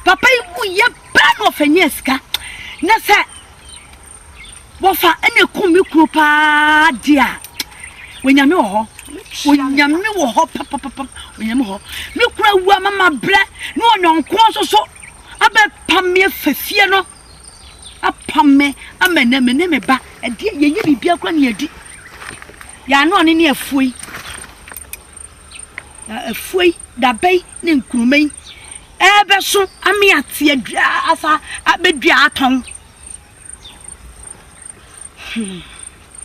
Papa, you ban of a yeska. Nasa Wafa any kupa dear. When you know, when you know, papa, when you know, look where Mamma Black, no, cross so. I bet Pammy Fifiano. A Pamme, a man, back, and dear, you be a granny. Ya no any a fui. A fui, the bay, named Crumay. Eberson, I mean, at the asa at the Diaton.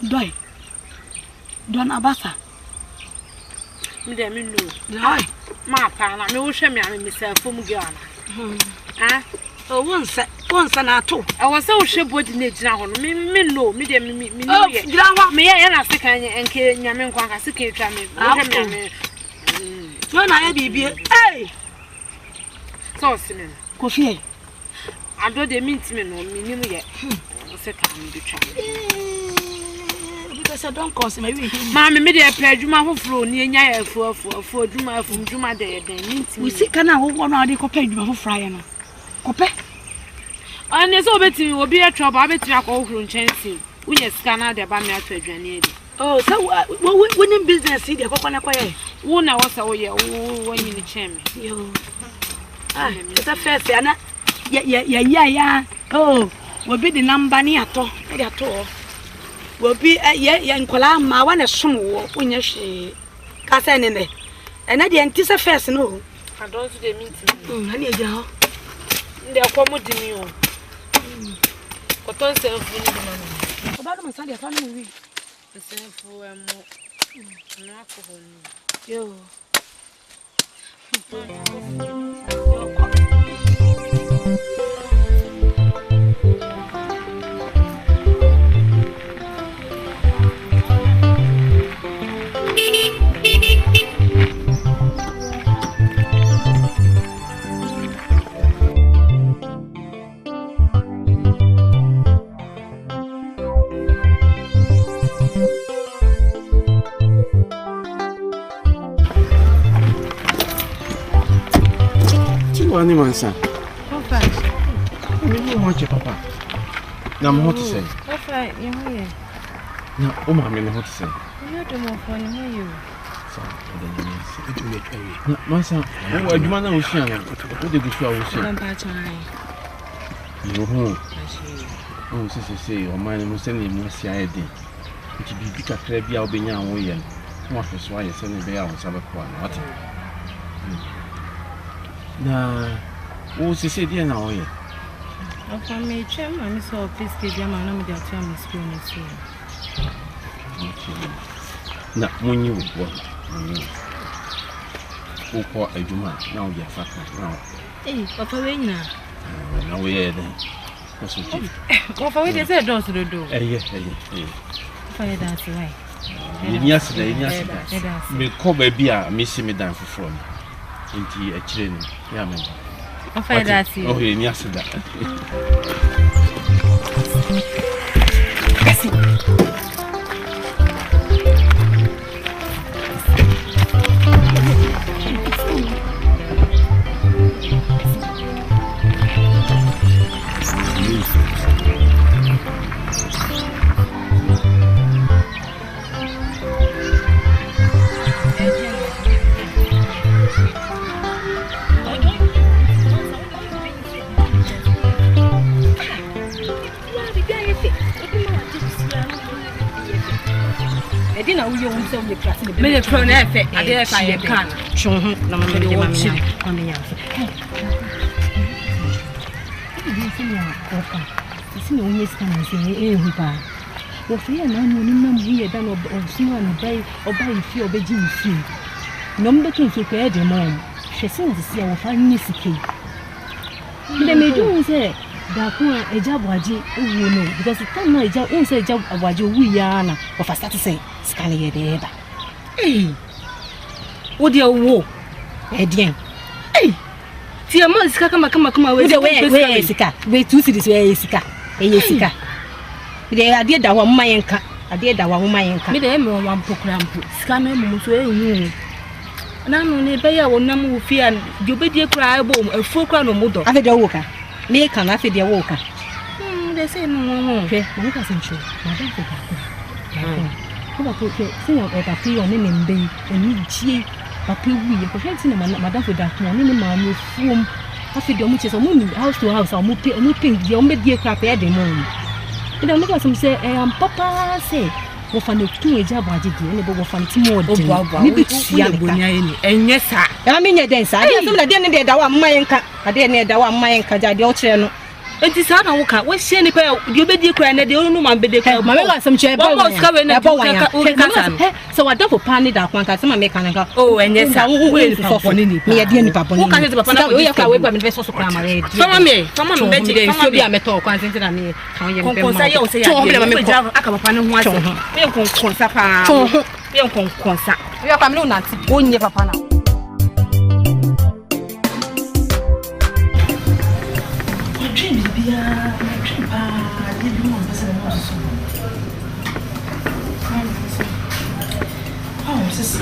Doi, Don Abassa. Madame, no, my pan, I wish I married myself from Ghana. Oh, once and I told. I was so sure what in it now. Me, no, me, oh, me, and I think I and kill Yaman Quackasic. When I be, hey! So, Simon, Coffee. I don't mean to me yet. Second, the child. Because I don't cost me. Mamma, made a pair Juma flow near Yaya for Juma from Juma Day. We see can I want to copy you for Friday. Copy? And there's over to you will be a trouble. I bet you are all from Chelsea. We just scanner the banner to a oh, so winning business, see the coconut. One hour, so yeah, 1 minute chamber. Ah, it's a first, Anna. Yeah. Oh, we'll be the number near at all. We'll be a young Colama, one a small when you see Cassan in there. And I didn't tease a first, no. I don't see the meeting. I need you. They are promoting you. What don't say for money? About my son, family. Yo. Wani mansa. Papa. You want your papa? Na mo to say. Papa, you here. Na o ma me ho to say. You do more for you. So, na mansa, o adwuma na o hia na. O de gusu a o hia. Papa chai. You ho. O se o man no se ne mu sia ede. Nti bibi kakra bia obenya wo ye. No afeso aye se ne be ya wo sabe ko na wate. Na o se dia na o ye. Papa me chema me so please dia ma na me dia tia me school ni so. Na munyi wo. O ko adwuma na o ye faka na. Papa we nyina. Na we ye den. What's with you? Papa we dey say do so do. Eh. Papa ye dance why? Yes. Me ko ba bia me si me dan foforo. Nti a kire ni ya me. Papa ye dance. Oh, yes da. Me pro na efe ade efe ye kan chon ho na me de ma me nya isi na onye sta na se ehu pa wo fi na no ni na mu ye da no osuma no bai obai fi obeji fi no mbe tun so ko e de mo hwese wo si a wo fa nyi sike me me do se da ko eja boaji owu no because time na eja un se eja boaji owu ya na wo fa start say scan ye de ba wo de wo e dien ti am sika kama we sika we 2 cities we sika e sika de ade da wa mma yenka ade da wa mma yenka me de me wa mpokura mpo sika na mu so ehu na no ne be ya wo nam wo fi an de obedie kura ebo afu kura no mudo afi de wo ka me ka na afi de wo ka de say no hwe mo ka sencho ma da ko ka ko ba ko se ya ko ka fi on ne mbe eni gie papa wi e ko hwenti na madam fo da to ne ma no fuom afi de mo che so mo ni house to house mo pe de o me die kra pe de mo ni da mo ka se am papa se wo fa ne tu eja baji de ne bo wo fa ti mo de ni bi tia ne bonya ni enye sa ya me nye den sa ade so na de ne de da wa mma yenka ade ne da wa mma yenka ja de o kire no enti sa na wo ka wo hye ni pa de obedi kura ne de onu ma be de ka ma me ka sam che ba wo ska we na ka so wa da fo pa ni da kwan ka se ma me ka na ka oh enye sa wo ni fo ni ni me ye de ni papa ni wo ka se papa na wo ya ka we pa me fe so so kura ma re fama no be je fama bi a me to kwan se na me ka ye be ma ye o se ya me aka papa ni ho ase me kon sa pa me kon sa we ya ka me na ti wo nye papa na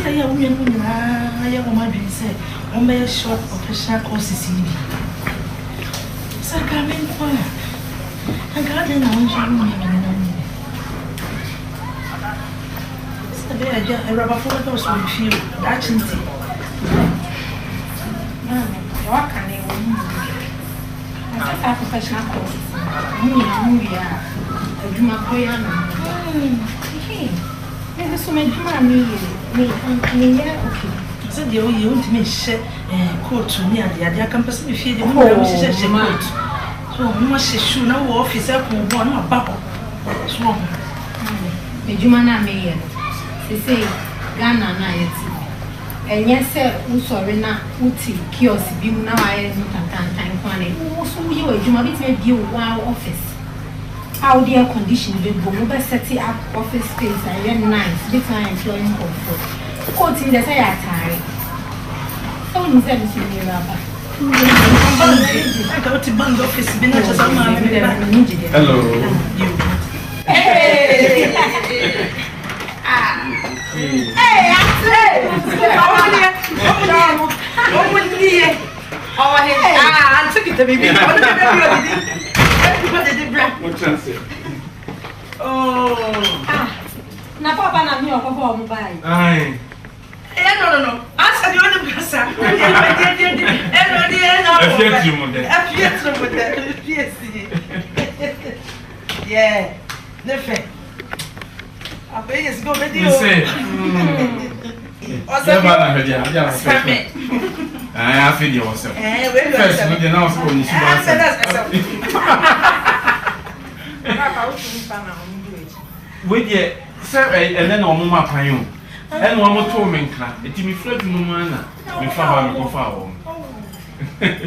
I am women, I am my dream, say, on by a short professional courses in me. So I come in for I got in on you. A rubber for those who feel that chinty. What can I have professional courses? I do my prayer. Me so me dwuma me ya okay so de o ye o ntime hye coat ni ade akampase me fie de mo na mo hye coat so mo hye shoe na wo office akon ho na ba ho so me dwuma na me ye se Ghana na yeti. Enye se usori na uti kiosk bi mu na waye no tantan kwane. Wo so yi wa adwuma bitime bi wo office. How the air condition be boom be set up office space and nice different employing comfort. Quote in the say atare. So you said this in rubber. I got to band office be not just a man. Hello. Hey, I took it to me. Oh, Na papa na mi okofo mu bai. Ai. No. Asa di onu kasa. Yeah. Nefe. Ape yes go be di o. I feel yourself. First, we can now school. With ye, sir, and then on my payon. And one more torment, it me flood no manner. Me father go far.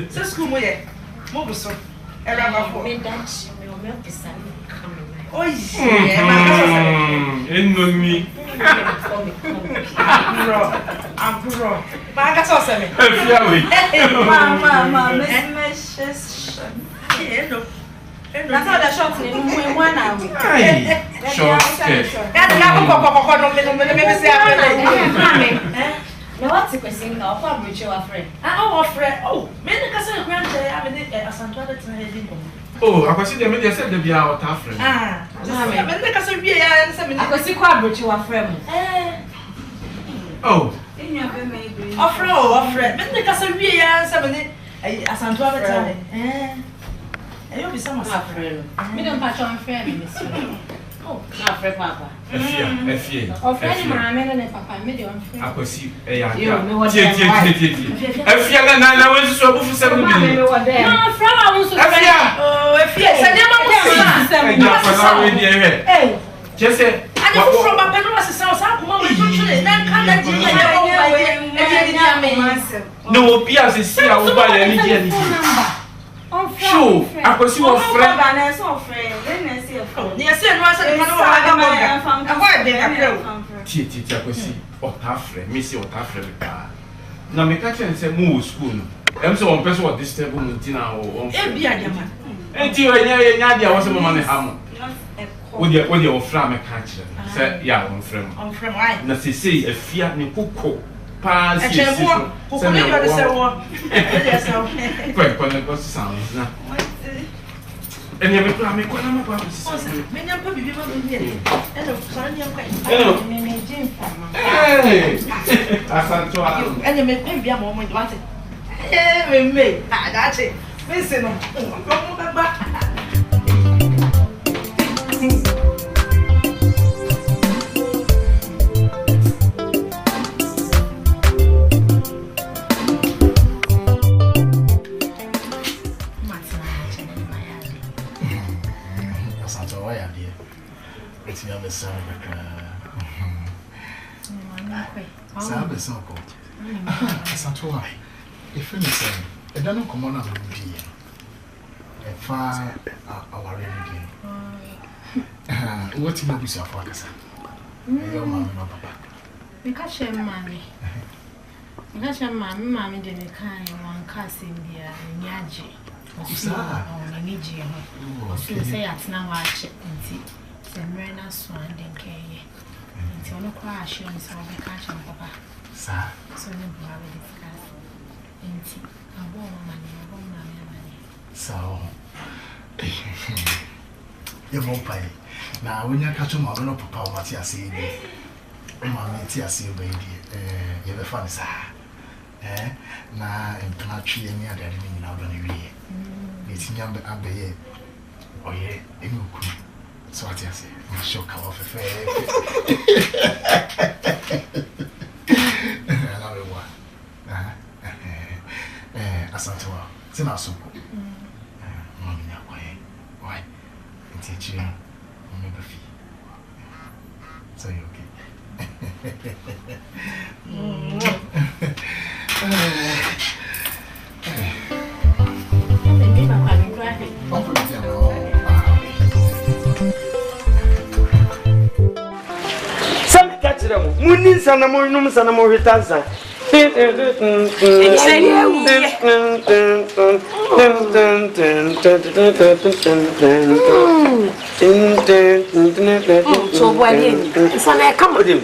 So school way. Move so. Oh, yeah, and no me. I'm bro. Baga so se me. Mama, miss. Hello. That's all the shots in 1 hour. Short skirt. That's no, what's the question? I'll probably show a friend. Oh, friend. Oh, men the cousin grandchild. I mean, Asante to Oh, I consider me said to be our tough friend. Ah, men the cousin be a seven. I could see quite a friend. Oh, Offro, friend. Men the cousin be a 7 Asante. You'll be some friend. Me don't patch on friend, Miss. Oh, not friend, Papa. F.A. Of any man and Papa, medium friend. I could see a young F.A. and I went to so for 7 minutes. No, from I was oh, if yes, I never Hey, just say, I know from a penalty sounds up, Mamma, no, Piazza, see, I will buy any. Sure, I could see your friend. Yes, I could see or tough friend, Missy or tough friend. Now, me catch and say, move school. I'm so on person what this table Muntina or and you Nadia was a woman hammer. With your flamme catcher, said, yeah, on friend. Now, say a fiat ni cook. Pass sounds now. And you make me quite a purpose. Asante, and you make me a moment wanted. Eh, me, that's it. Listen, back. If you say, I don't know, come on, a far our remedy. What you know, is your father? Your mamma, no papa. Because your mammy. Because your mammy didn't kind one cousin there in Yaji. Or Niji. So say at now watch it and see. Semrena Swan didn't care. Until no crash on some of the catch on papa. Sir, so no problem discuss. Inti, I want money. So, you won't pay. Now, when you catch him, I don't know, Papa, what you say. Mamma, I see, baby. You're the fun, sir. Now, and cannot treat any other than out on the way. It's young, but I'll be oh, yeah, you could. So, what I say, I'm sure come off a fair. Asante wa sina asoko mami na kwaye why nti chi mami ba fi so you okay Munin sana mo num sana mo hitansa. So boy, sana come with him.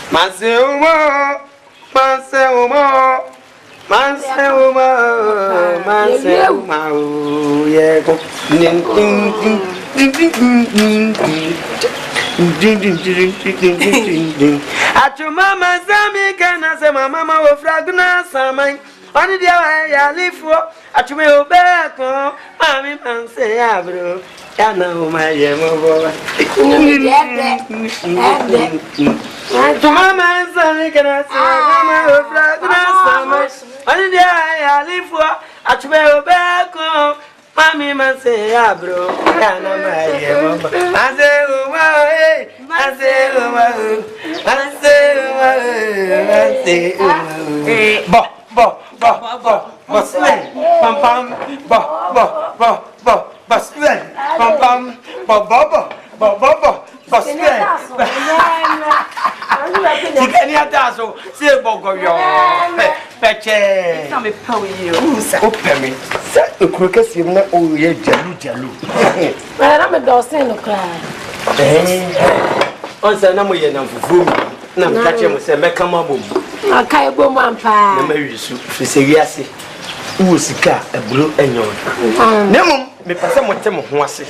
Maseumo, yeah. At your mama, Sammy can as a mama of Fragna Samai. On the way I live for at your old back, Mammy and say, Abro, and now my yellow. Mama and Sammy can as a mama of Fragna Samai. On the day I live for at your old back. Mami mase abro kana maye mama Peche. Come me Puei you. Open me. Say the quickest you know. Oh yeah, jalu. Well, I'm a dozen no cry. Once na mo ye na fufu. Na me catch me say make am abom. Akai bom ampa. Na me wisu. Fi se wiase. Wo sika eburo enyo. Nemo me pese mo te mo ho ase.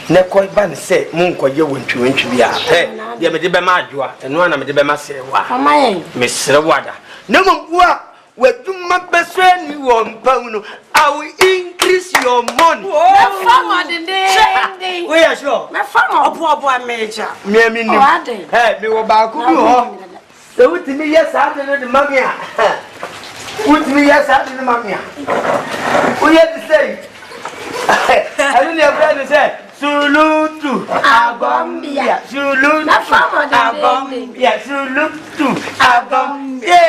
Na ko ba ne say mo nkoye wontwi bia. De me de be ma adwoa. Eno na me de be ma se wa. Amaye. Me sere wada. Nemo bua Weduma besweni wompauno. I will increase your money. We are sure. My farmer, poor major. Me, hey, me were back. So, with me, yes, I did the mamma. With me, yes, I did the mamma. We had to say, I didn't have to say, Sulutu, Agombia, Sulutu, Agombia, Sulutu, Agombia,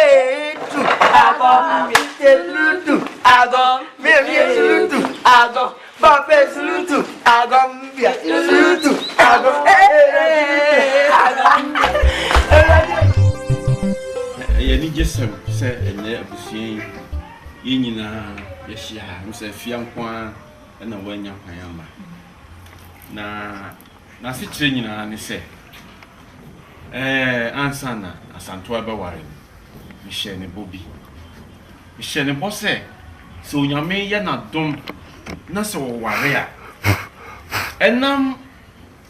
Sulutu, Agombia, Sulutu, Agom, Papa Sulutu, Agombia, Sulutu, Agom, Yani jesem se enye abusie yenyina yehia mse fia nkwa na wanya kwanyama na si kire nyina ne se ansa na Asante aba ware mi hye ne bobi mi hye ne bo se onyame ye na dom na se wo ware a enam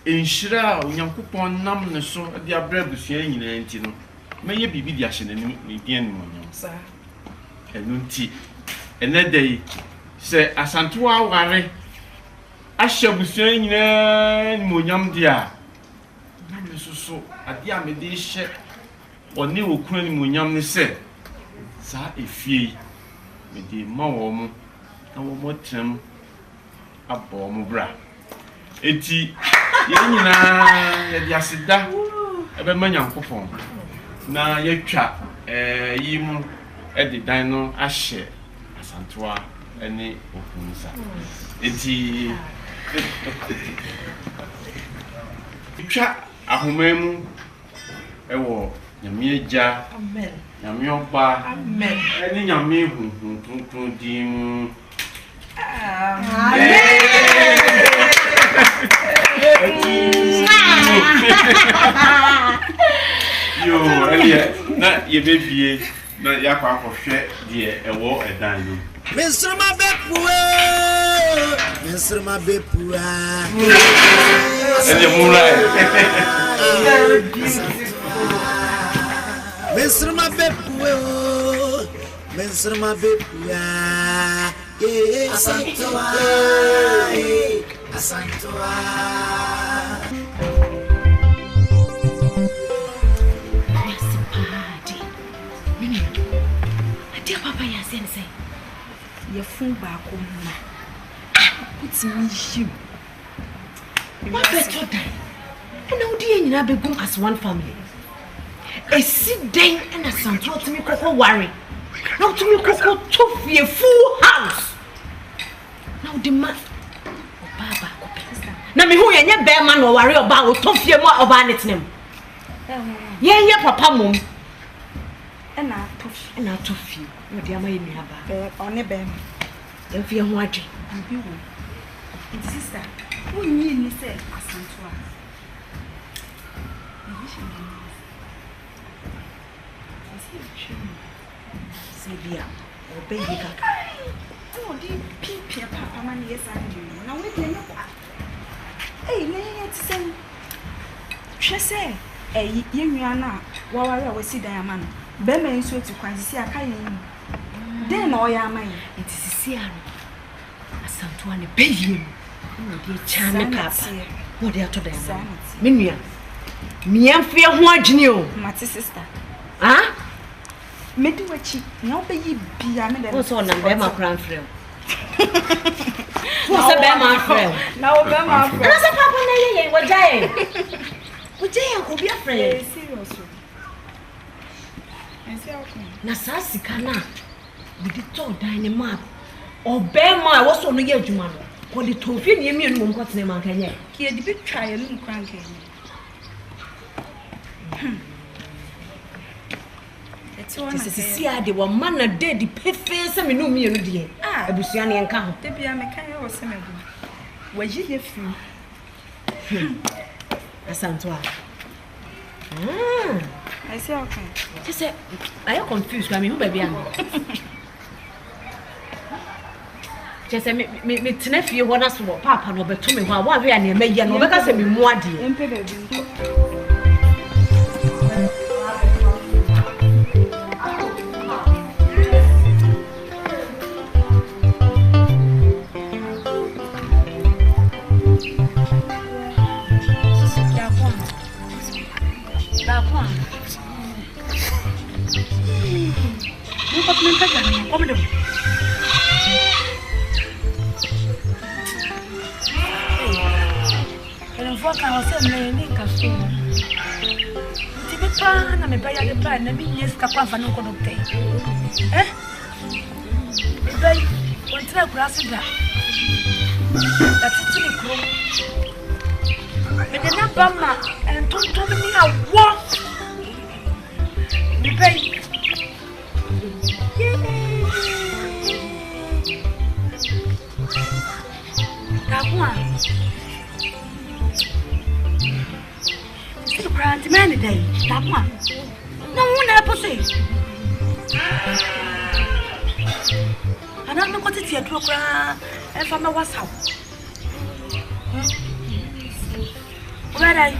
enhira onyankopon nam ne so de abra busua nyina enti no meye bibi di ahye ne dien no nyam sa enunti enedei se Asante wa ware ahye busua nyina mo nyam dia na me so ade a me de hye oni okuna ni mo nyam ne se sa efie me de ma wo mo na wo mo trem abo mo bra eti ye nyina ye di aseda ebe ma nyankopon na ye twa yi mu edi dan no ahye Asante wa ene okunsa eti twa ahomemu ewo nyame agya amen nyame oba amen ene nyame hunhun dim amen yo elia na ye bebie na yakwa akohwe de ewo edan no Nsoroma bepua ene mulai Nsoroma bepua Asante Your phone back home. What's me? What better time? And now, dear, you have become as one family. A sit down and a son to me cocoa worry. Not to me cocoa to be a full house. Now the math. Baba. Now me who any bear man or worry about to fear more of an name. Yeah, papa mum. And I to few. No, dear, my neighbor. On a bed. If you're watching, and be one. And sister, who need me say Asante? Sylvia, or baby. Oh, dear, Pia, Papa, man, yes, I do. Now we can look at. Hey, let's say, she say, a young Yana, while I was see Diamond. Bema is so to quantity a kind. Then all your mind. It is a Sierra. Asante and a baby. Chana Papa. What they are to them. Minia. Me and fear watching you, my sister. Ah? Mediwachi, no baby, be a man. What's on a Bema crown friend? What's a Bema friend? Now, Bema friend. What's a Papa? What day? What day? I could be afraid. Seriously. Na sasi kana we dey talk dining map obema was on ye adwuma no ko dey to fie ne mienu mom kwatene man kanye ki e dey try no nkran kan eti wona sisi ade wo man na dey di pefe se me no mienu die abusua ne enka ho de bia me kan ye wo se me go waji ye fi Asante a I say okay. Just say, I am confused. I mean, who baby am? Just say, me tenefi you want us to papa no beto me wa we an me ye no beka say me mu ade. Empe baby. Na mimi yesika kwa mfano uko dokte bai wantra kurasi da tatiti ni kro me na bama entonto ni awo ni bai takwa sisi brand man day takwa no una pose ana no ko tete aduro kra e fa me whatsapp orai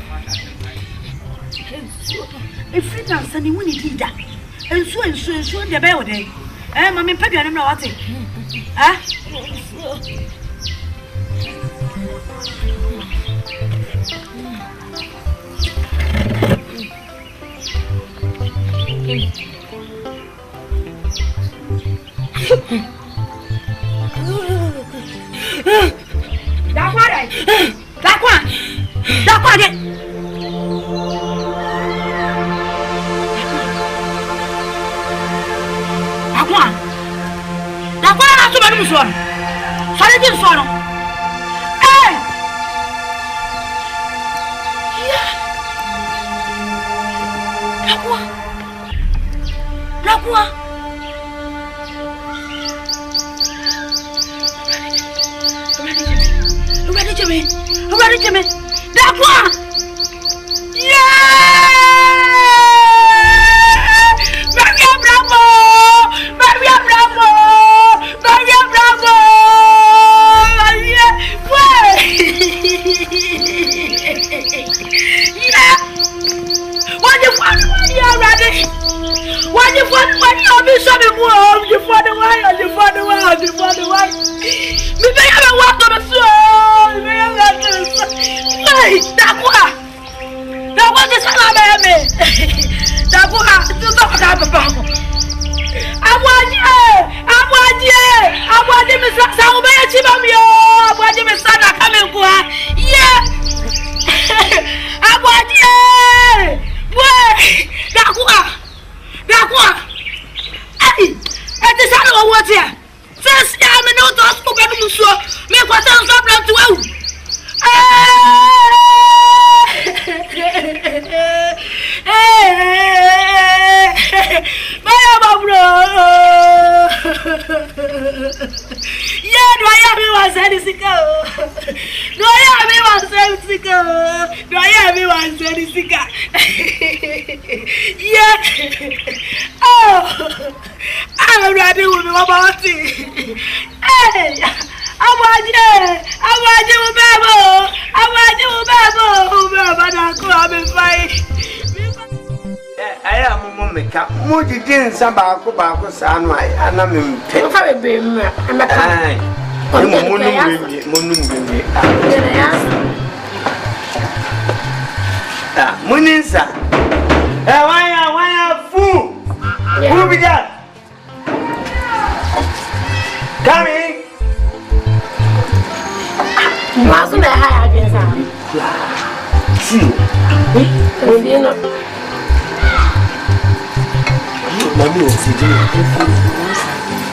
e freelance ani woni dida ensu de be wode ma me padu anam na wate kwata nso plan to awu Maya babro Yeah, do I have one sadisika? Do I have one sadisika? Do I have one sadisika? Yeah. Oh, I'm ready with me about it. Hey, I want you, Babo. I want you, Babo. I'm fine. I am a moment. Moody didn't Sabako Sano. I am a baby. I'm a kind. Muninsa. Why fool? Who be that? Coming. Masu na haya jinsa. See. Mami o fi je.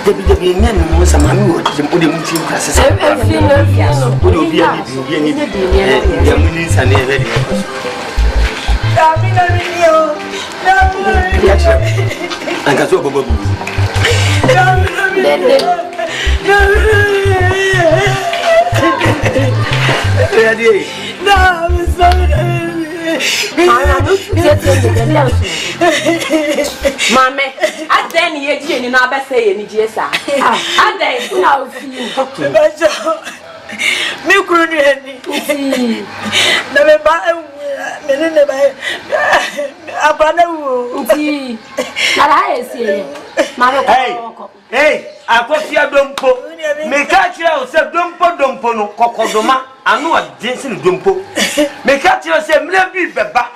Debi nyan mo sa mami o je mo de mu ti kwase sa. Fi no. O de obi ani. Ya muninsa na ebe de. Anka so bobo. Ready? No, I'm sorry. Mame, I then ye Jenny now by saying it, yes, I then now feel me couldn't never buy Hey, I got your dumpo. Make catch yourself dumpo no cocodoma. I know a dancing dumpo. Make catch yourself, maybe Beba.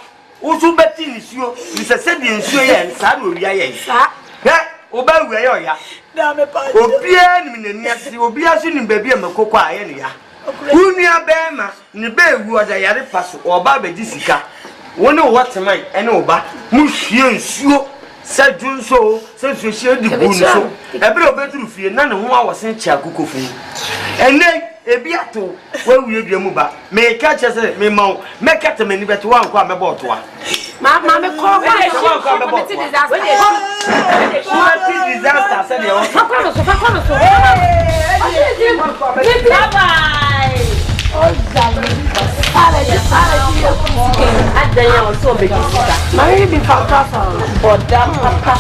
Usu betting is you. You said in Suya and Samuria. Obey where you are. Obian in the Obiasin in baby and Cocoa. Unia Bema, Nebe was a Yaripas or Baba Jessica. One know what to make and over. Monsieur Sue said June so, since we shared the boon so. Every bedroom fear none of whom I was sent Chacuco. And then a beato, where will you move back? May catch us, may mount, make at a many better one come about one. Mamma, call about disaster. Said you. Oh, so big. My baby but damn papa.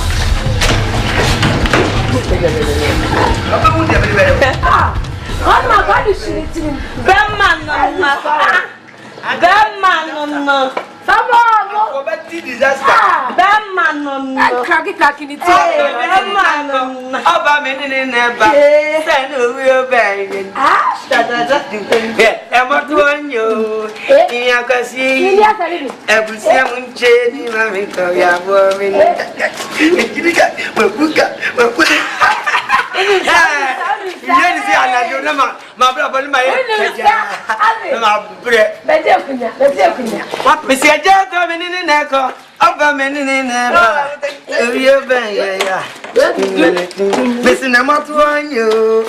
My God is shooting. Disaster. Cracking it. Listen, I'm not one you.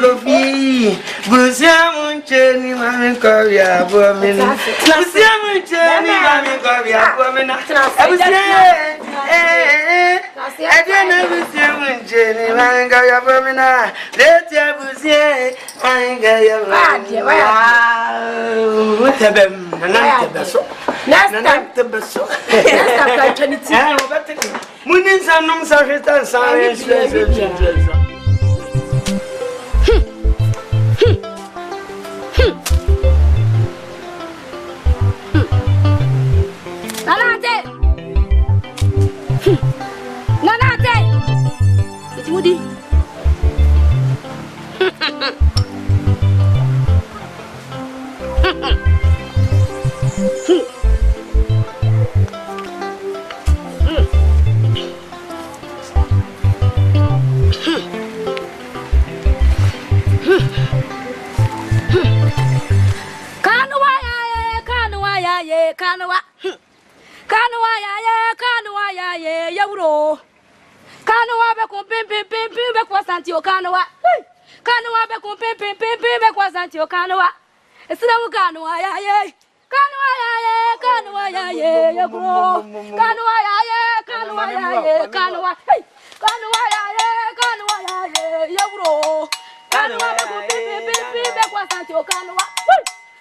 Coffee, Busiam, Jenny, Mammy, Korea, woman. Busiam, Jenny, Mammy, Korea, woman. I was there. I didn't know Busiam, Jenny, Mammy, Korea, woman. Let your Busiam, I got your Kanwa be kum pim pim pim pim be kwa santi o kanwa. Esina kanwa ya ye. Kanwa ya ye, kanwa ya ye, ye bro. Kanwa ya ye, kanwa ya ye, kanwa. Hey. Kanwa ya ye, ye bro. Kanwa be kum pim pim pim be kwa santi o kanwa.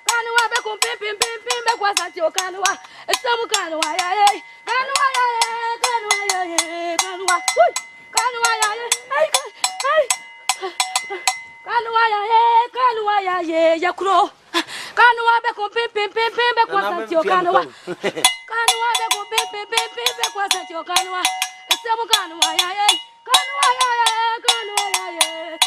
Kanwa be kum pim pim pim be kwa santi o kanwa. Esina kanwa ya ye. Kanwa ya ye, kanwa ya ye, kanwa. Kanwa ya ye. Hey. Kanwa ya ye, ye bro. Kanwa be kum pim pim pim be kwa santi o kanwa. Kanwa be kum pim pim pim be kwa santi o kanwa. Esina kanwa ya ye. Kanwa ya ye, kanwa ya ye.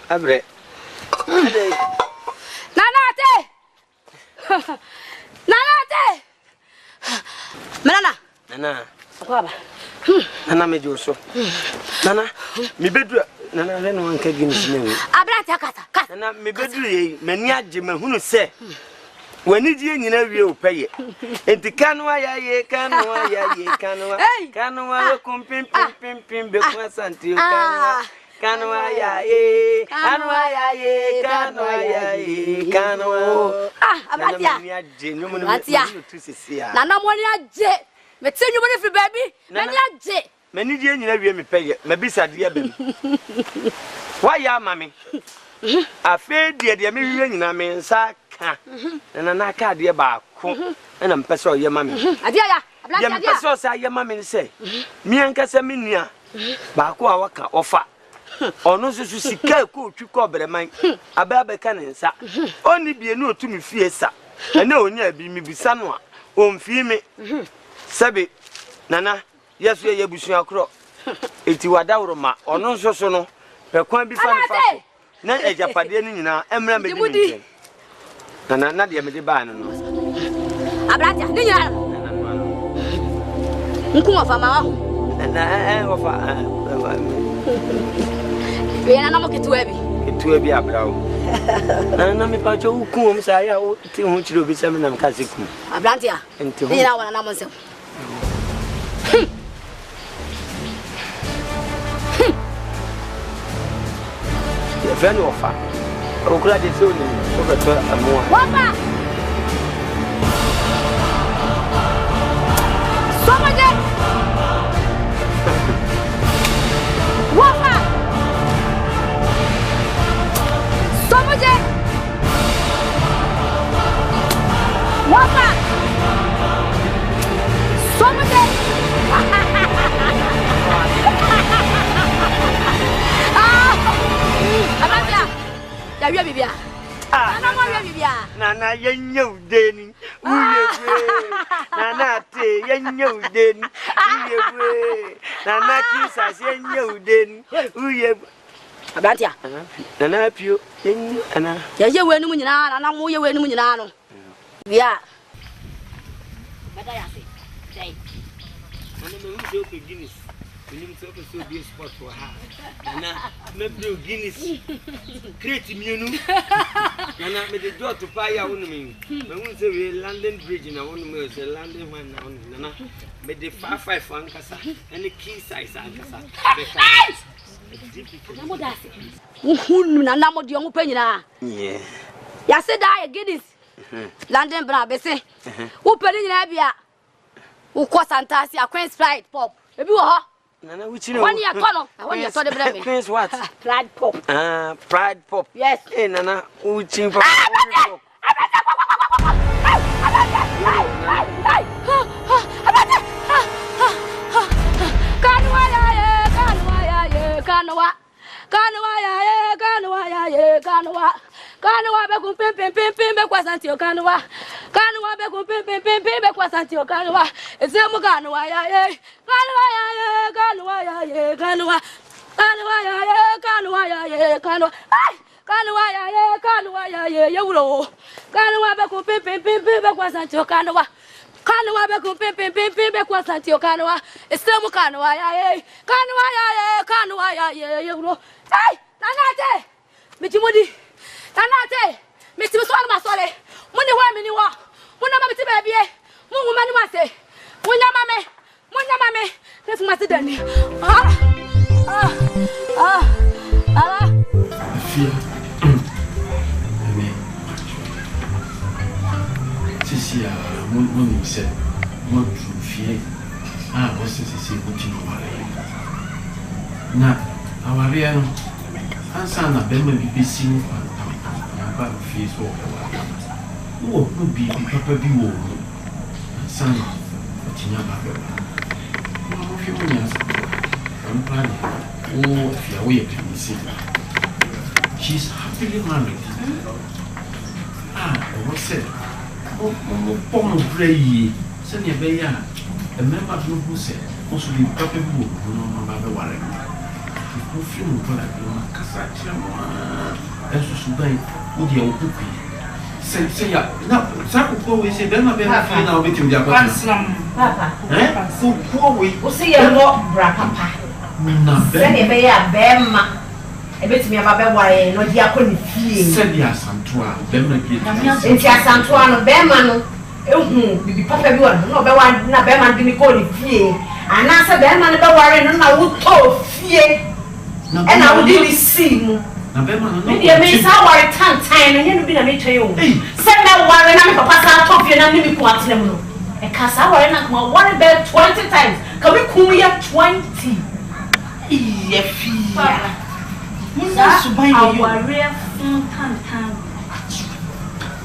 Abre. Nanate. Nana. Kwaba. Nana me joso. Nana, me bedu nana le no anka Guinness ne. Abrante kasa. Nana me bedu ye, mani agye mahunu se. Wani die nyina wie opeye. Enti kanwa ya ye, kanwa ya ye, kanwa. Kanwa ko pim be kwa santi o kanwa. Kanwa ya ye, kanwa ya ye, kanwa ya ye, kanwa. Abrante. Mani agye nyumu no tu sisia. Nana mo ni agye. Me ti nyumu ni fi baby. Mani agye. Mani die nyina wie me peye. Mabisa de abem. Wa ya mami. Afe de me wie nyina me nsa ka. Na ka de ba ko. Na mpese o ye mami. Ade ya. Ablante ade. Ya mpese o sa ye mami ni se. Mi ankasa mi nua. Ba ko a waka ofa. Ono so sika ko twi ko breman. Aba be ka ne nsa. Oni bie no otumi fie sa. Ene onya bi mi bisa no a. Omfi mi. Sabe nana yesu ye busu akro. Eti wada woroma. Ono so no. Pe kwan bi fa ne fa. Na ejapade ni nyina emra me di. Na de me de ba no. Abrante ni nyina. Nku wa fa ma wa. Na wa fa. We na mo ketuwa bi. Ketuwa bi abrawo. Na me pa cho ku o msa ya o ti hu chiro bi sem na me ka seku. Abrante ya. Ni na wa na mo nsem. Ya venu ofa. O kula de se o ni o ka to amoa. Wafa. Somaje. Wafa. Somaje. Wafa. Somaje. Ababia. Ya wi bibia. Nana mo wi bibia. Nana yenyo deni. Uye gwe. Nana te yenyo deni. Uye gwe. Nana kisa yenyo deni. Uye Abrantia. Nana pio yenyo ana. Ya ye we nu nyina nana mo ye we nu nyina no. Bia. Bada ya se. Dai. Nana me hu do Guinness. Nim so so be sport for her. Nana me do Guinness. Create mienu. Nana me the door to buy ya wonu me. Me hu say we London Bridge na wonu me say London one na wonu. Nana me the 5 ankasa and the key size ankasa. Namo dase. Uhunu na namo di omo panyina. Yeah. Ya se da Guinness. London bra be se. Wo pani nyina bia. Wo ko santasi a Queen's Pride pop. Ebi wo ho. Nana which you know. One year kono. One year to the brand me. Queen's what? Pride pop. Pride pop. Yes. Hey Nana, uchi pop. Kanwa be kum pim be kwa santi o kanwa. Kanwa be kum pim be kwa santi o kanwa. Ezemu kanwa ya ye. Kanwa ya ye, kanwa ya ye, kanwa. Kanwa ya ye, kanwa ya ye, kanwa. Ai! Kanwa ya ye, kanwa ya ye, yewro. Kanwa be kum pim be kwa santi o kanwa. Kanwa be kum pim be kwa santi o kanwa. Ezemu kanwa ya ye. Kanwa ya ye, kanwa ya ye, yewro. Ai! Nanate. Mitimodi. Tanate, Mr. Swan Masole, Muni Wamini wa, Muna Mammy Baby, Mumani Mase, Munya Mame, Monya mame, let's must dani. Fia. Sisi mon said, mon fie. What's this? Continue. Na, aware no. Ansa na be ma bi si no ba fie so wo no bi papa bi wo ansa na tinya ba be mo fi mo nya sa am plan wo fie wo ye kan si she's happily married what said mo pom pray se ne be ya e member no who said also be papa bi wo no ba be ware no film for that kasa chama eso subai o dia o pupi se ya na sabe ko we se bema bema fi na obetim dia kwa papa ko we o se ya no bra papa na se ne be ya bema ebetimi aba be ware no dia ko ni fie se dia santoa bema bi enti asantoa no bema no ehu bibi papa bi wa no be wa na bema ndi ni ko ni fie ana se bema no be ware no na wo to fie and I would really see you. Maybe I may say, I can't time and you be a meter. Send that warren and papa top you and me quite them. A cassa warren and come one bed 20 times. Can we come here 20? Yes, that's why you are rare.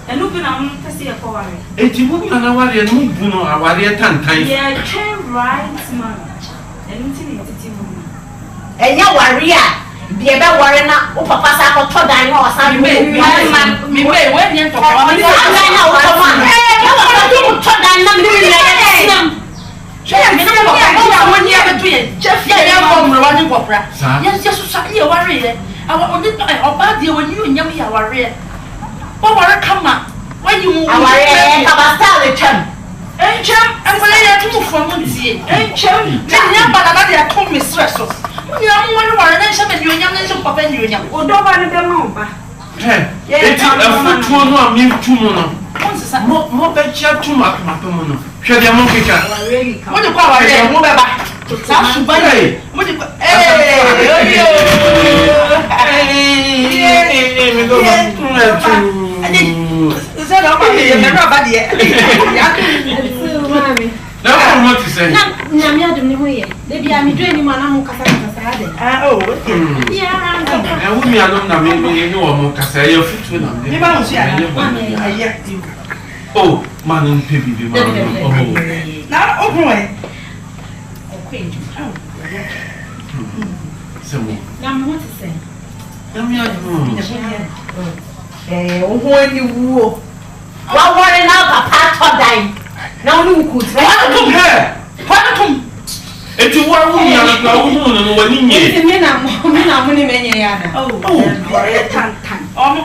And look at to see a power. It you wouldn't know what you know, our real time. Yeah, chain right, man. And and ya warrior be be worry na o papa sa ko to dan na o san me we dey to ko me na o to man ya wa ko to dan na me na ya sinam ya me na ko ya woni ya betu ye ya ko mo wa ni kopra ya so sa ye worry le awa oni o ba de woni onyam ya worry o worry kama when you worry ka ba sta le chem enchem amale ya tu fo mo tie enchem me nya ba na de to me stress so you are one word and some you young and some papa and you young. Oh, don't want to know. It's a foot one or me 2 months. More bad chat to my mono. Shall the monkey cat? What do you call it? Move back. That's Puei. What do you call is that all? No, what to say? Namia de Nihoye. They be a midway man who oh, yeah. And we are not naming you or Mocasa, your foot with them. Oh, man, and Pippi, now, oh, boy. So, now, what to say? When you woo, what worrying out a part of dying? Now, you could welcome her. Welcome. It's a war woman and one in ye. Oh,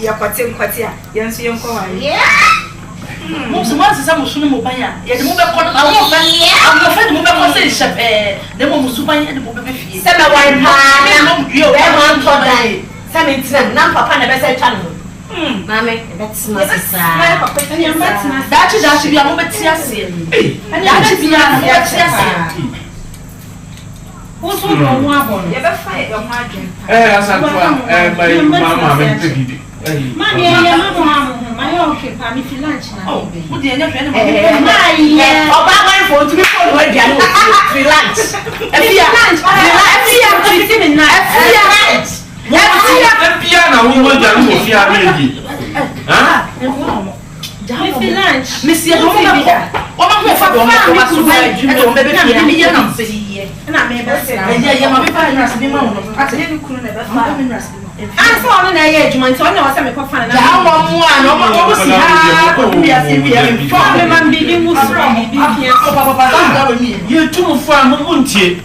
yeah, Patia, yes, young boy. Yeah. Most of us is almost Mubaya. Yet, the move I'm afraid to move conversation. The woman super and the movie. Send a wine pan, you have one die. Send it to them, not papa, never said channel. Mammy, that's my sister. That is actually a moment to see. And that is the answer. Who's one one? Never fight your margin. My mamma and Pippi. Mammy, my own trip, I'm if you lunch. Oh, would you never know? Yeah, or my phone to be for lunch. Lunch. Piano, we will do if you are ready. Lunch. Monsieur, and I may say, yeah, my father be mounted. I said, you couldn't ever find us. I saw an age, my son, I was a coffin. I want one. You too far, Muntie.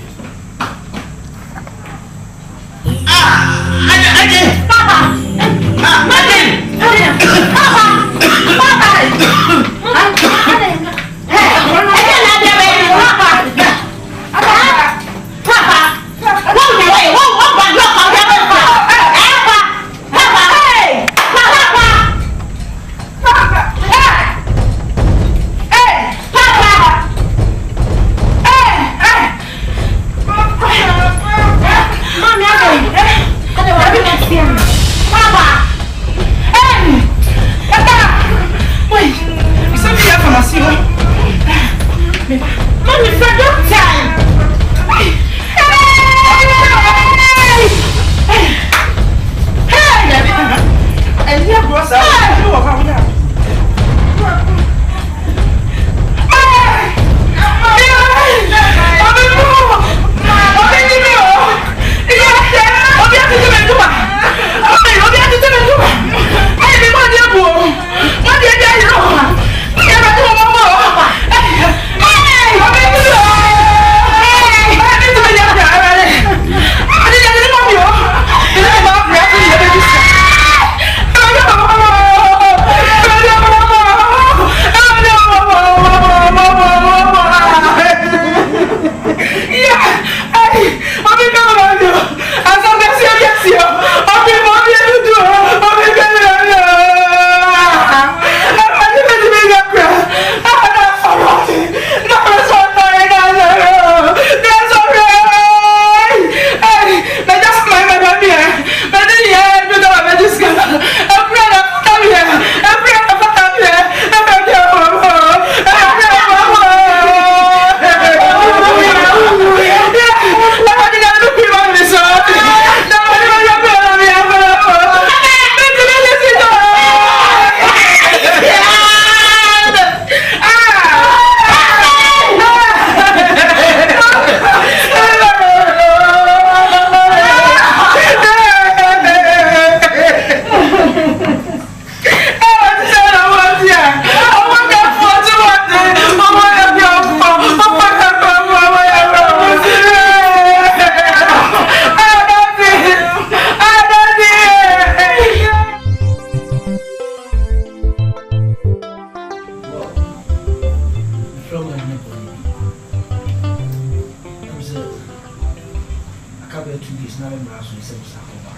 2 days now I'm also say Sakova.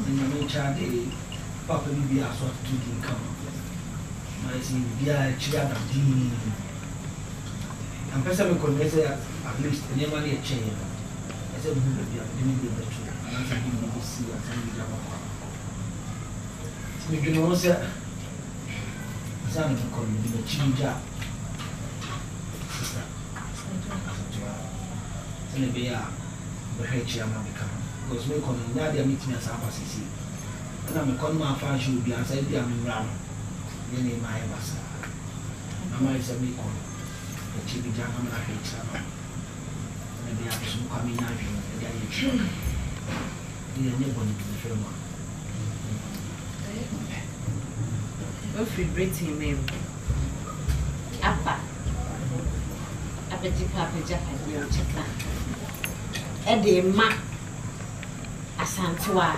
In the meantime, Papa be as what to do come. My see via Chia Dean. I'm personally convinced at least never a chain. I said, we didn't be the truth. And I said, we see and send you we can also Asante call me the chinja. Sister. Send a beer. The head chairman become. Because we call me Nadia meet me as a passy. And I'm a conman fashion will be outside the army ram. Your name I was. Mamma is a big one. The chibi jam on a head chairman. Maybe I have some coming out of the you never need to be firm. Refrigerating me. Apa Japa Chapa. Edema Asante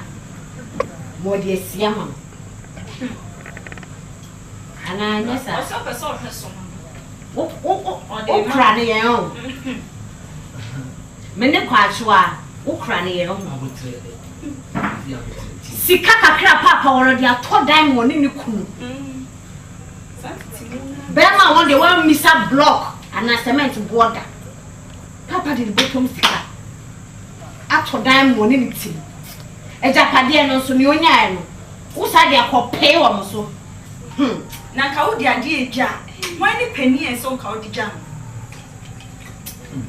Modi Siama. And I know, sir. Oh, cranium. Mene Quachua, oh, cranium. Sikaka papa already a told them one in the cool. Bema one the one miss a block and a cement water. Papa did bottom sticker. I told them one in it. A Japadian so new yan. Who said they are pay or so? Now, the idea, why the penny and so called the jam?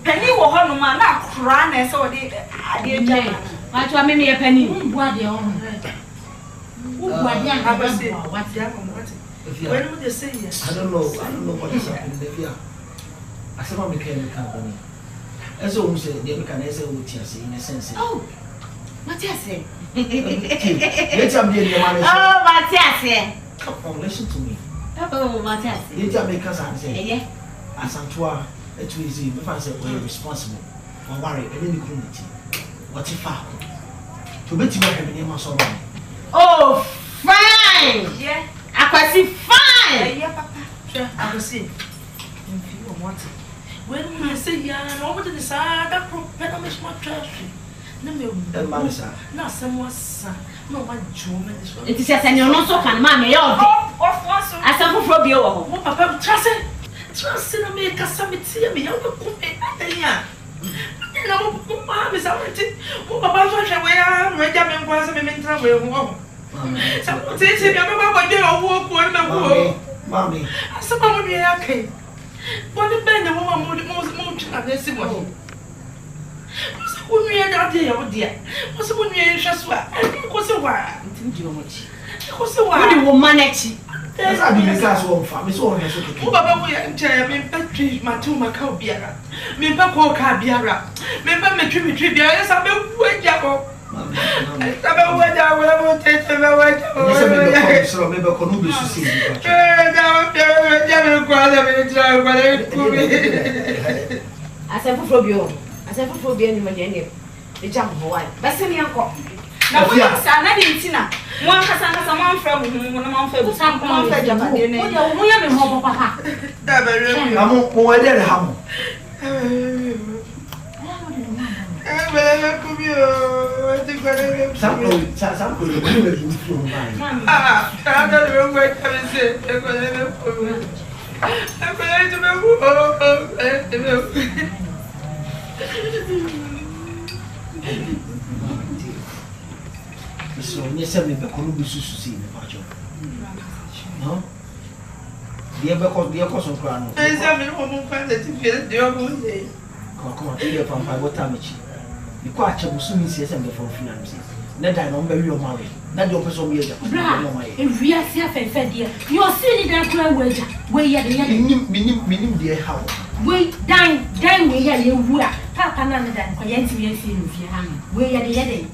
Penny will hold no man, not crying and so the idea jam. I told me a penny. What the own? When would you say yes? I don't know what is happening there. I saw my mechanic company. As I said, they can answer what you say in a sense. Oh, what you say? Let's have the money. Oh, what you say? Come on, listen to me. Oh, what you say? Let's make us answer. Yeah. Asante, it's easy. If I say we're responsible for worry, and then you couldn't. What if I to bet you have a name or so? Oh, fine. Yeah. I can see fine. Yeah, Papa. Sure, I will see. If you want it. When you say, yeah, and over to the side, that propel is more trashy. No, no, no, someone's no one German is. It is just, and you're not so kind, Mammy. I suffer from you. Oh, Papa, trust in America, somebody see me. I will come in. No, Mamma is already. Oh, Papa, where I am, ready and was a mental. Someone says, I remember what they are walking. Mommy, someone be okay. But the band, the woman would most of this morning. When we are out there, oh dear, was when we are just what? I think was a while. It was a while. You will manage. There's a big class one for Miss Owen. Oh, Baba, we are telling Patrick, Matuma Cobiara, Mimpa Cabiara, Mimpa Metri, yes, I will wait, Jacob. I will take them away. So maybe I can be see. I said, for you. I said, for being in my name. The jump boy. That's me, uncle. Now, we are Sandy Tina. One has someone from whom some comfort. We are in home, Papa. I'm more than hum. So, you said me the Columbus to see the patch. No? Dear Cousin Crown. There's a woman that you feel the other day. Come on, dear Pampa, what time is she? The quacha will soon see some before finances. Let I know very married. That your person will if we are safe and fed here, you are silly that wager. Where you are meaning dear how? Wait, dine, where you were. Papa, none of that. I ain't seen you. Where you are the headache.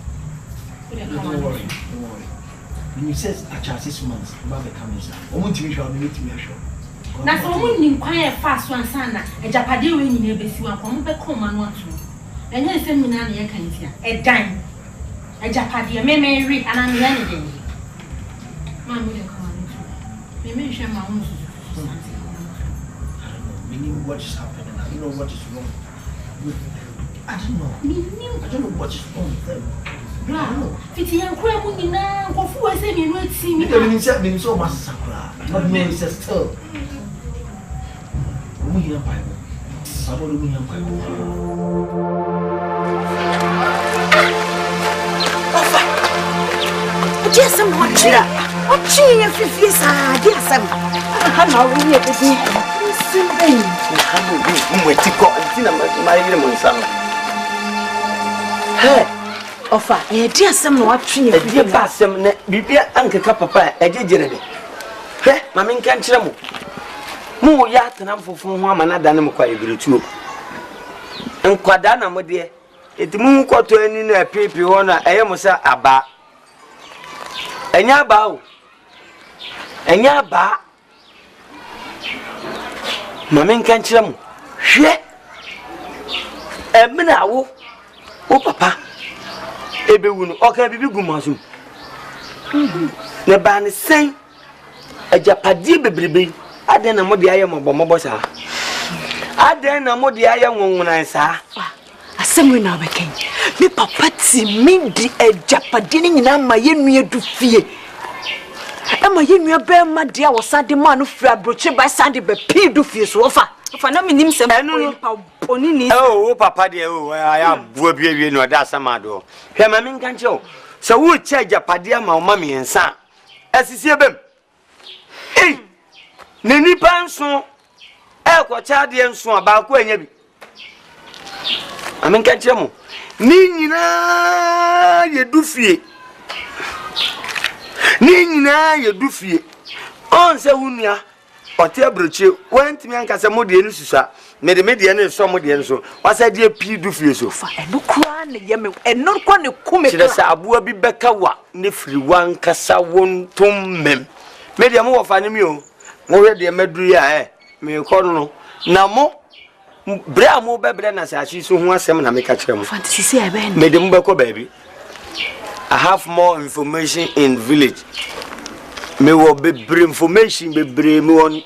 Don't worry. When you says a child 6 months, Baba comes. I want to be sure. Now, someone inquire fast one son, a Japadi winning a basic one, come back home and want to. And then send me none here can hear a dime. A Japadi, a may read and I'm anything. Mamma will come on. We may share my own. I don't know. Meaning what is happening. I don't know what is wrong. I don't know. I don't know what is wrong with them. No. Fiti yankura mu nyina nkofu we say me no ati mi. Me so much sakura. But no is still. Mu yira Bible. Sabo mu yira Bible. Ofa. Just some what chira. What chira fifi sa dia sam. Ha na wo ye be di. Simben. Ha mo bi mo ti ko ti na ma yire mo nsa no. Hey. Ofa, dia sam no atwe e dia ba sam na bibia ankeka papa e jejere de. He, mama nka nkire mo. Mo ya tenam fofo ho amana da ne mo kwa ebiretuo. Nkwada na mo de etimu nkoto ani na pepe ho na eye mo sa aba. Enya aba o. Enya aba. Mama nka nkire mo. Hwe. Emina wo. O papa. Ebe wunu oka bibi gumasum. Ne ba ne sen. Ajapadi bebrebe. Aden na modi aye mobomobo sa. Aden na modi aye nwonwunan sa. Asem na obeken. Me papa ti mi di ajapadi ni nyina ma yenua du fie. Ema yenua be ma dia wo sade ma no fira broche ba sade be pi du fie so ofa. Ofa na minim sem pa oni ni. Oh papa de oh aya bua bia no da sama do. Hwe ma me nka nche o. Se wo che ajapadi ama o ma me ensa. Asisi ebem. Eh. Ne nipa nso ko cha de nso aba ko anya bi. Amen ka nche mo. Ni nyina ye du fie. Ni nyina ye du fie. On se wunua ote abroche wantimi anka se modie ni susa me de medie ni so modie nso wasa de pi du fie so fa eno kura ne yeme eno kwa ne kume kira sa abua bi beka wa ne firi wanka sa wontom mem medie mo wofa ne mi o mo we de maduru ya me ko no na mo bra mo bebre na sa ashi so ho asem na me ka kire mo fantasy say e be me de mo beko baby. I have more information in village. Me wo bebre information bebre me won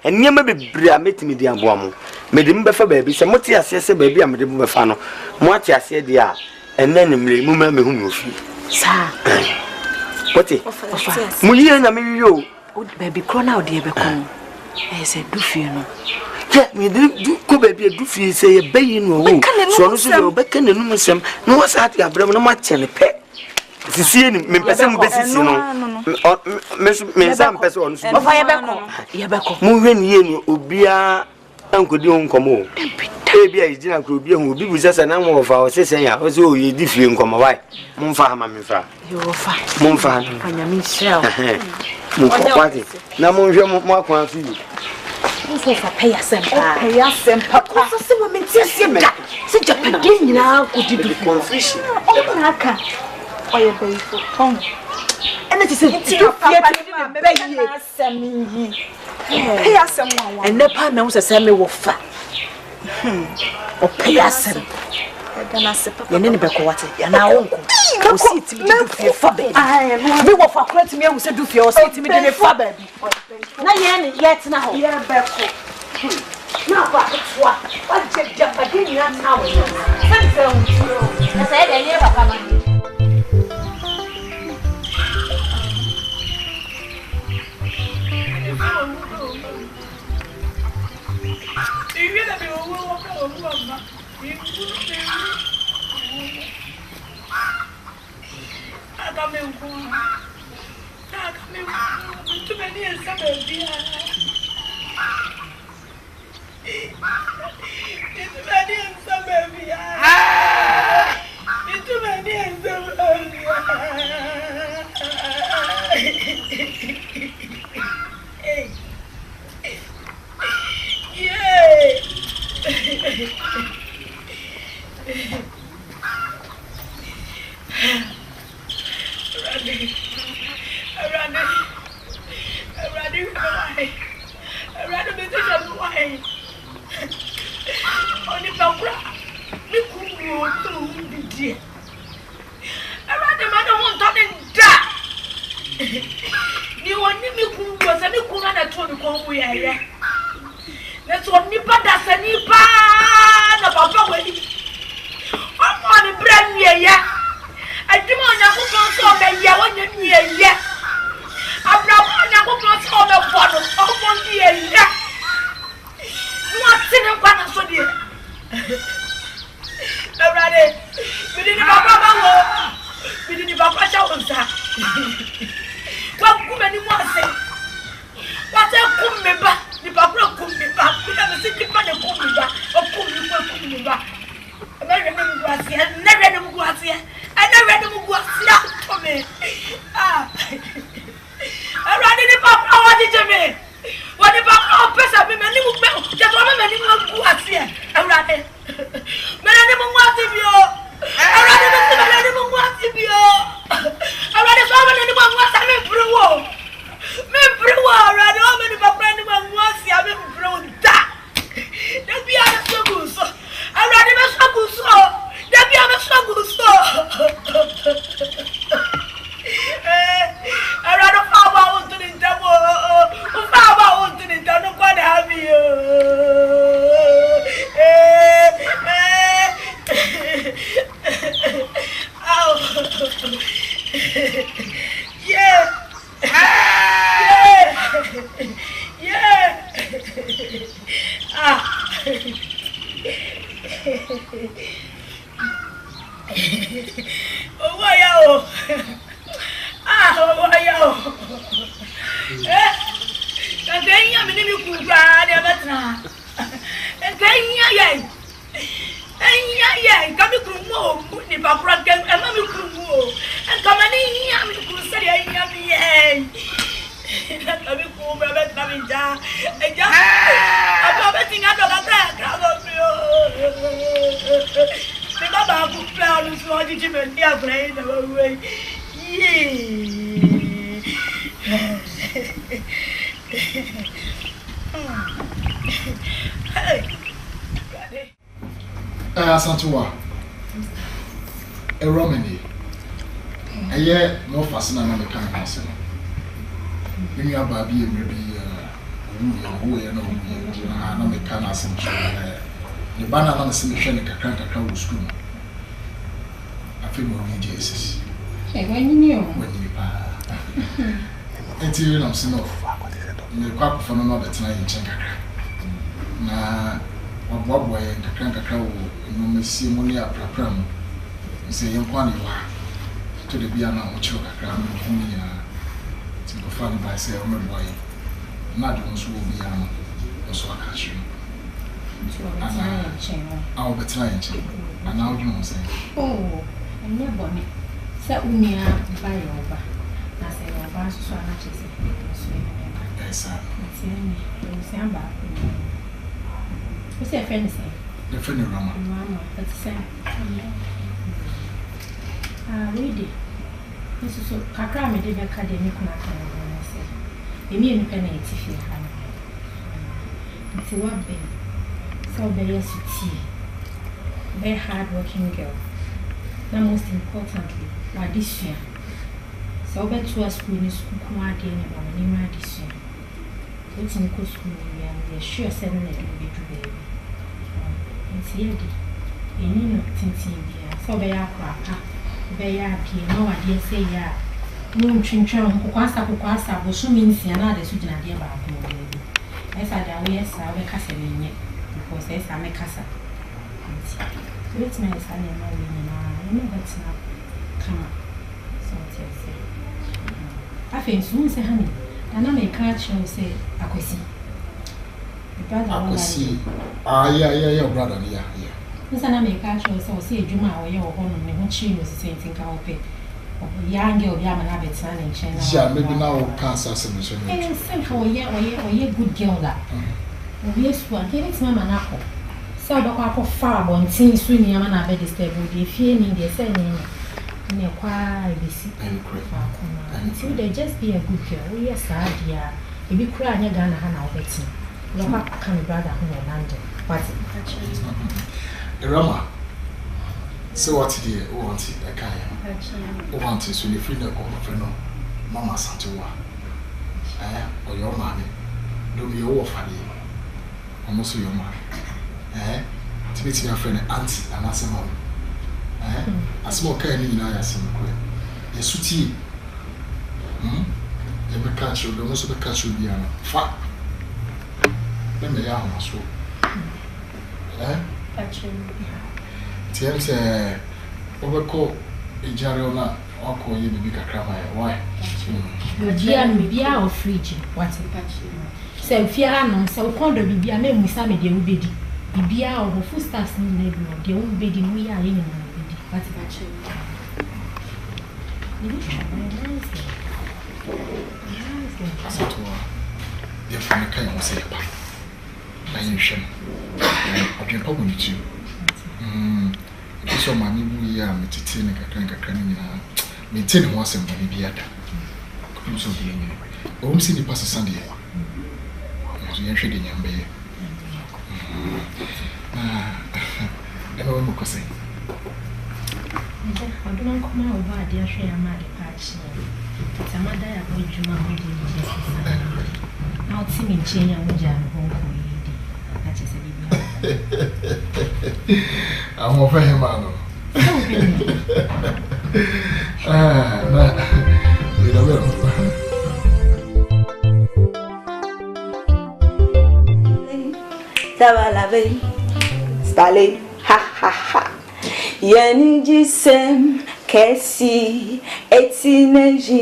enema bebre a metimi di aboa mo me de mbefa baabi se moti ase se baabi a me de mbefa no mo ati ase de a enne nimle mu ma me hu no fi sa moti mu yie na me yo baabi kro na ode be kon se du fie no ye me de ko baabi du fie se ye bayi no wo so no so de obeka nanu musem no wasa ati abram no ma chene pe sisi ni me pese mu besisi no me sam pese onu so ofa ye be ko mu hwe ni ye ni obia ankodi onkomo bia yina ko obia hu obi busasa na mo fa o sesen ya o so ye di fie nkomo wai mu mfa ma me fra yo fa mu mfa anya mi shell mu ko kwati na mu hwe mu akwan fi so fa pay sempa ko so se mo mentia se me se japade nyina ko di du confusion o na aka oye be fo ton ena ti se ti papa ni be yi asemi yi pay asem wan ene pa me wo se me wo fa o pay asem gana se papa ye ne be ko wate ya na wonko o si ti mi du fie fa be me wo fa kura ti me wo se du fie o si ti mi de fa ba bi na ye ne ye tina ho ye be ko na ba twa wa je japade ni ata wo se wo na se de ye papa ma Everybody, we didn't even watch out on that. What woman you want to say? What a kumba, the papa kumba, we have a city for the kumba, or kumba. American Guasia, never know Guasia, and never know Guasia for me. Ah, I ran in the papa, what did you mean? What the papa person be many will just one many more Guasia, I ran it. Many more want to be all. I ran it, many more want to be all. I ran it, so many more want to be through. Me brewer, I know many papa anyone wants to have him through that. Don't be out of so good, so. I ran him a struggle, so. Don't be out of struggle, so. I ran a farmer out to the devil. A farmer out to the devil, quite happy. Yeah. Yeah. Ah. Oh, why oh? Ah, why oh? Again, I'm in the good again, yeah, come to Kumo, the Papa and Mammy Kumo, and come in here, I'm going to say, yeah. Let me go, but coming down. And just I'm betting out of that. The Baba who found his logic and the brain away. Asante a Romany. A year more fascinating than the kind of person. When you have a baby, maybe who you know, I know the kind of Asante. The banana on the cemetery, the Kakaka school. I feel more religious. When you knew, when you until you know, so no, the quack for another tonight in Chankaka. Now, what boy and Kakaka will see money up a pram. Say, young one you are to the piano, which you are to go find by say, oh, my boy, not ones will be also a catch you. I'll be trying to, and now you say, oh, and your bonnet. Set me up by over. I say, oh, I so much as yes, sir. What's your friend say? The friend of Mamma, that's the same. Ready. This is so Kakram, the academic. I say, you mean penny if you have it's a what baby. So very sweet, very hard working girl. Now, most importantly, what this year. So, bet to a school in school, come out in about any this year. It's in school, and they're sure sending it to baby. It's here. You need not think here. So, they are crap. They are here. No idea say, yeah. No, Chinchon, Kukwasa, will soon mean see another student idea about baby. As I don't yes, I will cast in it because yes, I make casa. It's my son and my women. That's not come up. So, I think soon say, honey, and I may catch you say, I could see. I could see. Ah, yeah, brother, yeah. Miss Anna may catch you so say, Juma or your own, and when she was saying, think I'll pay. Young girl, Yaman son and China. Yeah, maybe now cancer submission. And send her a year good girl that. Yes, one, give it Mamma Apple. So the apple far one thing swinging a man a bed stable, the feeling they're sending in a quiet visit. Until they just be a good girl. Yes, dear. If you cry, you're gonna have our betting. Your papa can brother who are London. What's it? Rama. So what did you want it? I can't. Want it so you feel like a friend of Mama Santua. Or your mommy. Don't be over for you. Almost your mommy. To meet your friend auntie and as a mom. A small kind in I as a sweetie. You catch you, don't also catch you beyond. Fat. Let me have my soul. Tiens, say, overcall a jarona, or call you the bigger crab. Why? Bia or fridge. What's it? Say, Fiano, so condo Bibia, name with some of the Ubedi. Bibia or full staffs in the neighborhood, the old bedi we are in. What's it? Dear friend, I can't say about my nation. I can talk with you. So, my new year, I'm teaching a cranny. Maintain once and when be at so being home see the pastor Sunday. Was you actually young baby? I don't know what to say. I don't come over, dear share my patch. It's a mother I want you now. I'll see me change and jam home for you. I'm over him, man. Sabalabei, Stalin, ha ha ha. Yani jisem kesi etineji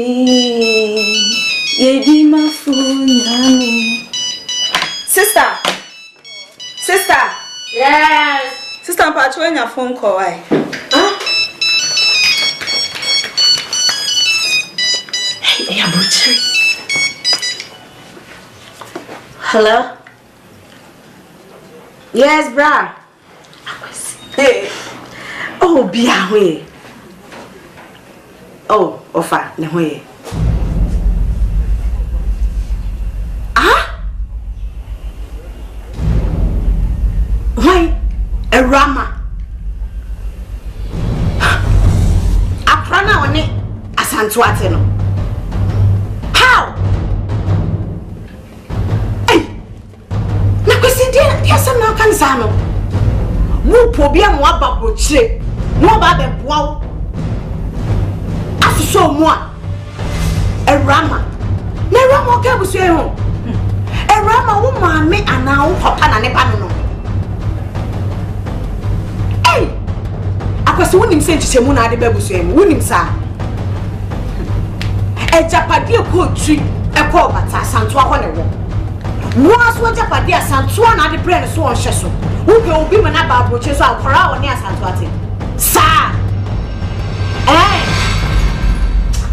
yedi mafunyami. Sister. Yes. Sister, I'm patching your phone call. Huh? Hey, Abuchi. Hello? Yes, brah. Hey. Oh, be away. Oh, Ofa, Nehoye. Why? A rama. Aprana on it. Asante no. How? Hey. Na kwesi dia some na kan sa no. Wo pobia mo ababo chire. Mo ba be boa. Asuso mo a. A rama. Na rama ka busu e ho. A rama wo maame ana wo papa na ne pa no. Akwasi wonim se nchichemu na ade babusu emu wonim sa ejapade ko twi ekọ bata Asanto akọ ne wo aso ejapade Asanto na ade brand so on hye so wo be obi me na ba broche so akora wo ne Asanto ate sa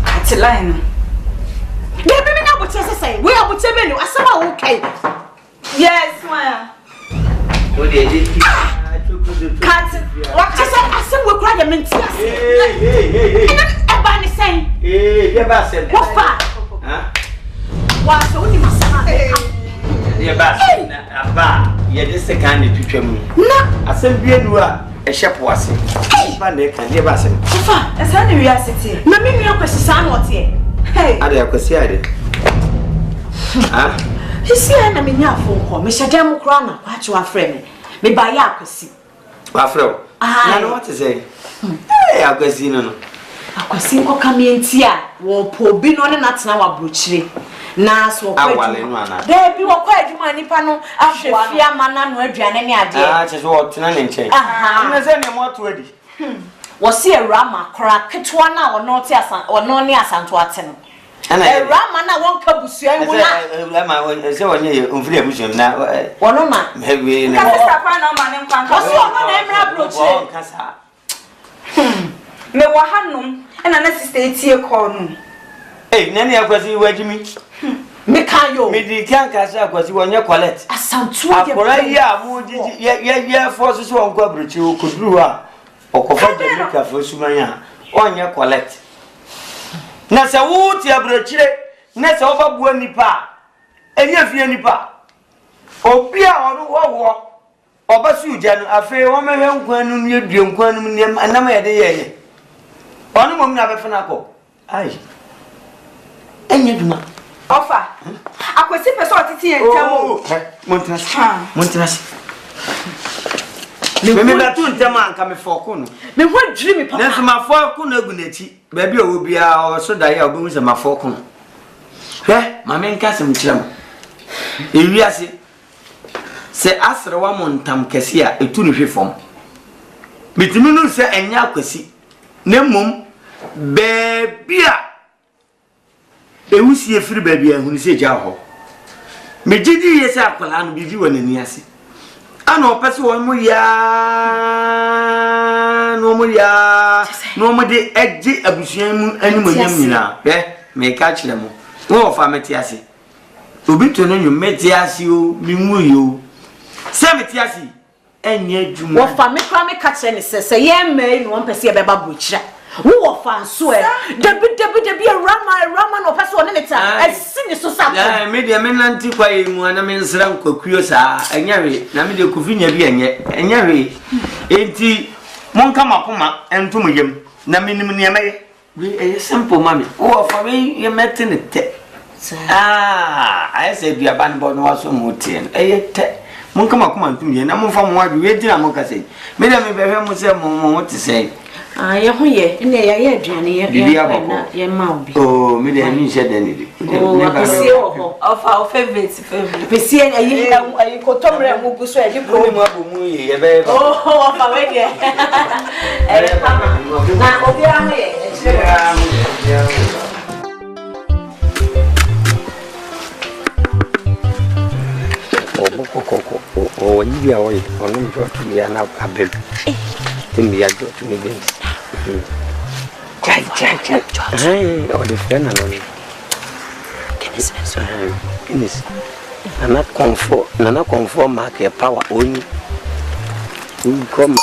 ati line de bi me na boche sesai we aboche be ni asema wo kai yes ma wo de Cut. What is that? I said we cry the mints. Hey. Ebani say. Hey, you ba say. What far? Huh? What so ni masama? You ba say na aba. You dey say kan ni twetwam. Na. Asem bie nu a e shepo ase. Ba na kan you ba say. What far? Esa ni reality. Na me nua kwasisa na ote. Hey. Ade akwasi ade. Ah. Hisi na me nya phone call. Me shedem kra na kwachi wa frame. Me ba ya akwasi. Wafro. Na no what say? Eh akwasi no. Akwasi nko kamienti a wo po bi no ne natena wa brochire. Na so kwa awale no ana. Da bi wo kwa adwuma nipa no ahwefia mana no aduane ne ade. Ah, che so tena ne nchen. Na se ne moto adi. Wo se rama kra ketwa na wono te wono ne Asanto ate no. Rama na won ka busua hu na. Ma se wonye mfiri abusu na. Wono ma. Mebi na. Ka sister kwa na ma ne nkwanka. Wo se wono na emra brochire. Kasa. Me wa hanom na na sister etie call no. Nani akwasi wajimi? Me kan yo. Me di kan kasa akwasi wonye collect. Asanto ye. Akora ya mu ye force so won kwa brochi okoduru a okofa Jamaica fo sumanya onye collect. Na se wo ti abrochire na se oba bua nipa enye fie nipa obi a onu wo oba su uja no afi wo mehwe nkwanu ne due nkwanu ne anam ye de ye onu mom na befa na ko ai enye duma Ofa. Akwesi peso otiti entamo. Montrasi. Me batu ntama anka me foko no. Me ho dwiri me papa. Na so ma foko no agu nachi. Ba bia wo bia o so da ya obi se ma foko no. Hwe, ma me nka sem kirem. Ewiase. se asre wa montam kese a etu no hwefom bitimi no se enya akwasi na mom bebia ewusie firi bebia hunu se gya ho mejidi yese akwala no bibi wonani ase ana opese won mu ya no mo de eji abusuan mu animonyam nyina me ka kire mo wo fa meti ase obi to no nyum meti ase o mi mu yo se meti ase enye dwuma wo fa me kra me ka kire ne se ye mai no won pese ye beba buchira wo fa nso e debi rama no pese won ne ta asini so sa ya me de me nanti kwa yi mu ana me nsra nkokuo sa enyawe na me de kufinya bi enyawe enti monka makoma entum yem na minim ne me we simple mami wo fa me ye mete ne te I said you ban bon was so mutin te monka makoma entum ye na monfa mo wadwe we dina monka sei me de me behwe mo se mo te sei ye ho ye ne ye aduane ye ma obi oh me de mi she den ni oh pesi ho of our favorite pesi ayi ko tomre mu gu so e di ko mu abumu ye be oh of our we de papa na obi a ho ye oh you are way on you to me na abel tim ya jo to me ben Chai. Hey, oh, the friend and only. Guinness. Nana comfort market power only. We come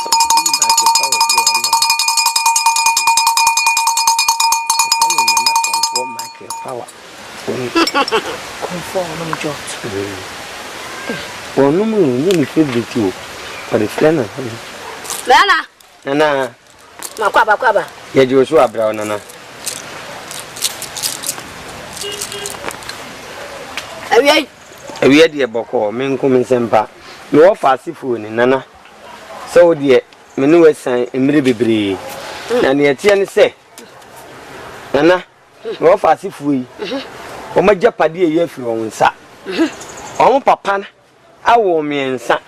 market power. Comfort no jot. Well, no more, you favorite you for the friend and only. Nana. Makwaba. Ya Joshua Brown nana. Awie de boko me nko me sempa. Me wo fa asifu ni nana. So de me no wesan emire bebre. Na ne etie ne se. Nana, me wo fa asifu yi. O ma japade ye afiri won nsa. O papa na awo me nsa.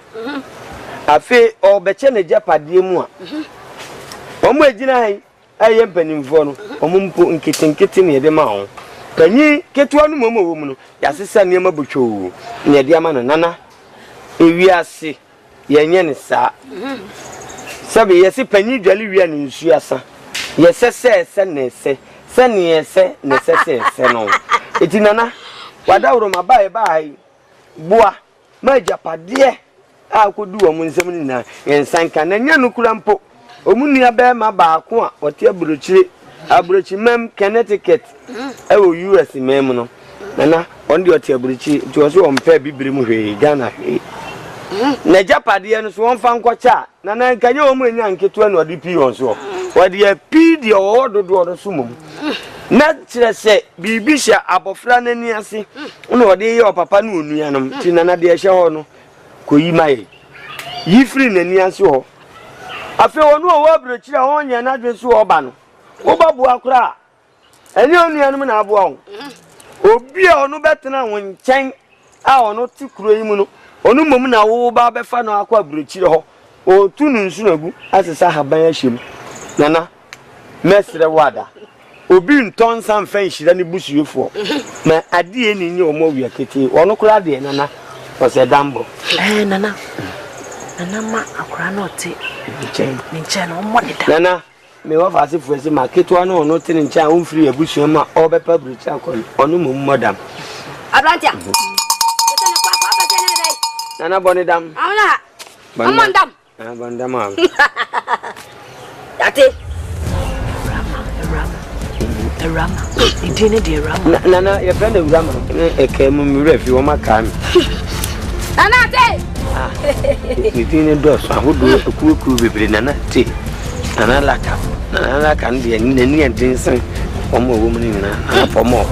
Afi o beche ne japade mu a. Omo ejina han aye mpanimfo no omo mpo nkete ne de ma ho panyi ketua no momo wo mu no yasesa ne ma botwo ne de ama no nana ewiase yenye ne sa sabe yesi panyi dwale wia ne nsu asa yesese ne se no eti nana wadawro mabae bai boa ma japade a kodu wo mu nsem ni na yensanka na nya no kura mpo omunia be ma baako a wote abrochi mem Connecticut ewo US mem no nana on de wote abrochi to so on pa bibiri mu hwe Ghana hwe na japade no so won fa nkocha nana nkanye wo mu nya nketo na odi pi on so wode pi de ododo so mum na kire se bibi hya abofra nani ase na wode ye opapa na onuanom ti nana de hye ho no koyi mai yifri nani ase ho afi wonu o wabrochi a wonya na dwe so oba no wo babu akura eni onuanom na abo ho obi a onu betena won nchen a onu ti kuro yi mu no onu mom na wo ba befa no akwa brochi ho o tunu nsu nagu asesa haban ahyem nana mesre wada obi nton san fan hira ne busuefo ma ade eni nyi o mo wi akete onu kura de nana o se dambo nana ma akura no te nchen no mo de da nana me wa fa asifu esi ma keto no no te nchen a free abusuan ma o be pa brochi akon onu mom modam abrantia nana boni dam amna dam bandam am ate rama idine de rama nana ye friend of rama e kemu mi refi wo maka mi nana ate idine dos ahodo ekuku bebre nana te nana laka ndi ni ndinsen omo wo mu ni na pomo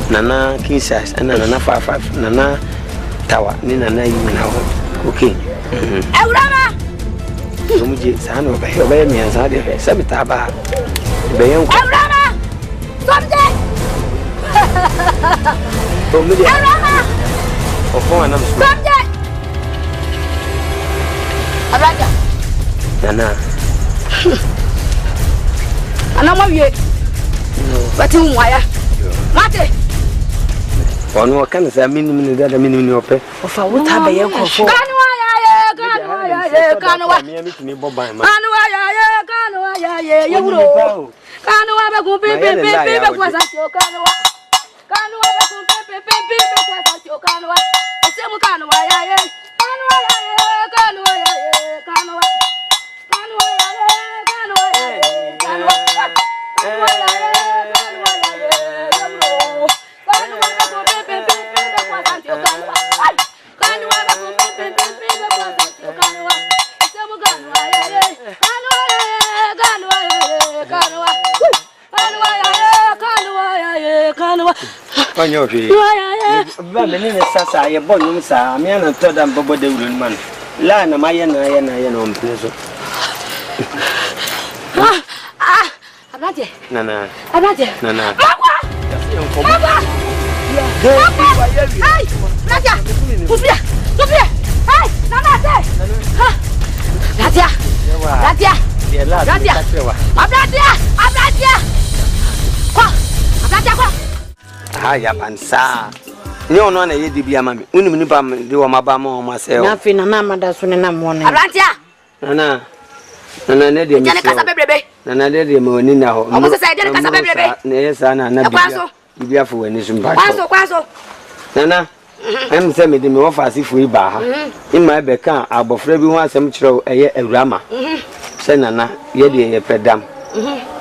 nana kinsas nana 55 nana tawa ni nana yi na ho okay rama Muje sano ba mi ansa de be sabi ta ba be yan ko rama somje o muje rama o fo anam somje Abraja. Nana. Anamwa wie. Bati umwaya. Mate. Ono kan sa minimum da minimum ni ope. Ofa wuta be ye nkofo. Kanwa ya kanwa. Kanwa ya yewuro. Kanwa be ku pe kwa sa tio kanwa. Kanwa be ku pe kwa sa tio kanwa. Esemu kanwa ya. Kanwa ya kanwa. Kanwa Panyo fi. Ba me ne sasa ye bonyum sa me na to da mbobo de wuro man. La na ma ye na o mpeso. Abraje. Nana. Abraje. Nana. Papa. Hey, Raja. Kufia. Hey, Nana te. Raja. Raja. Raja. Abraje. Kwa. Abraje kwa. Ya bansa. Ni ono na ye dibia mami. Unim ni ba de wo maba ma o ma se o. Na fi na mada so ne na mo ne. Abraje. Nana ne de mi. Jane kasa bebrebe. Nana de me woni na ho. Omo se sai jane kasa bebrebe. Na ye sa na bibia. Bibia fo wani so mba. Kwaso. Nana. Em se me de me wo fa si fo iba ha. Ima be kan abofra bi ho asem kire eye awurama. Se nana ye de ye pedam.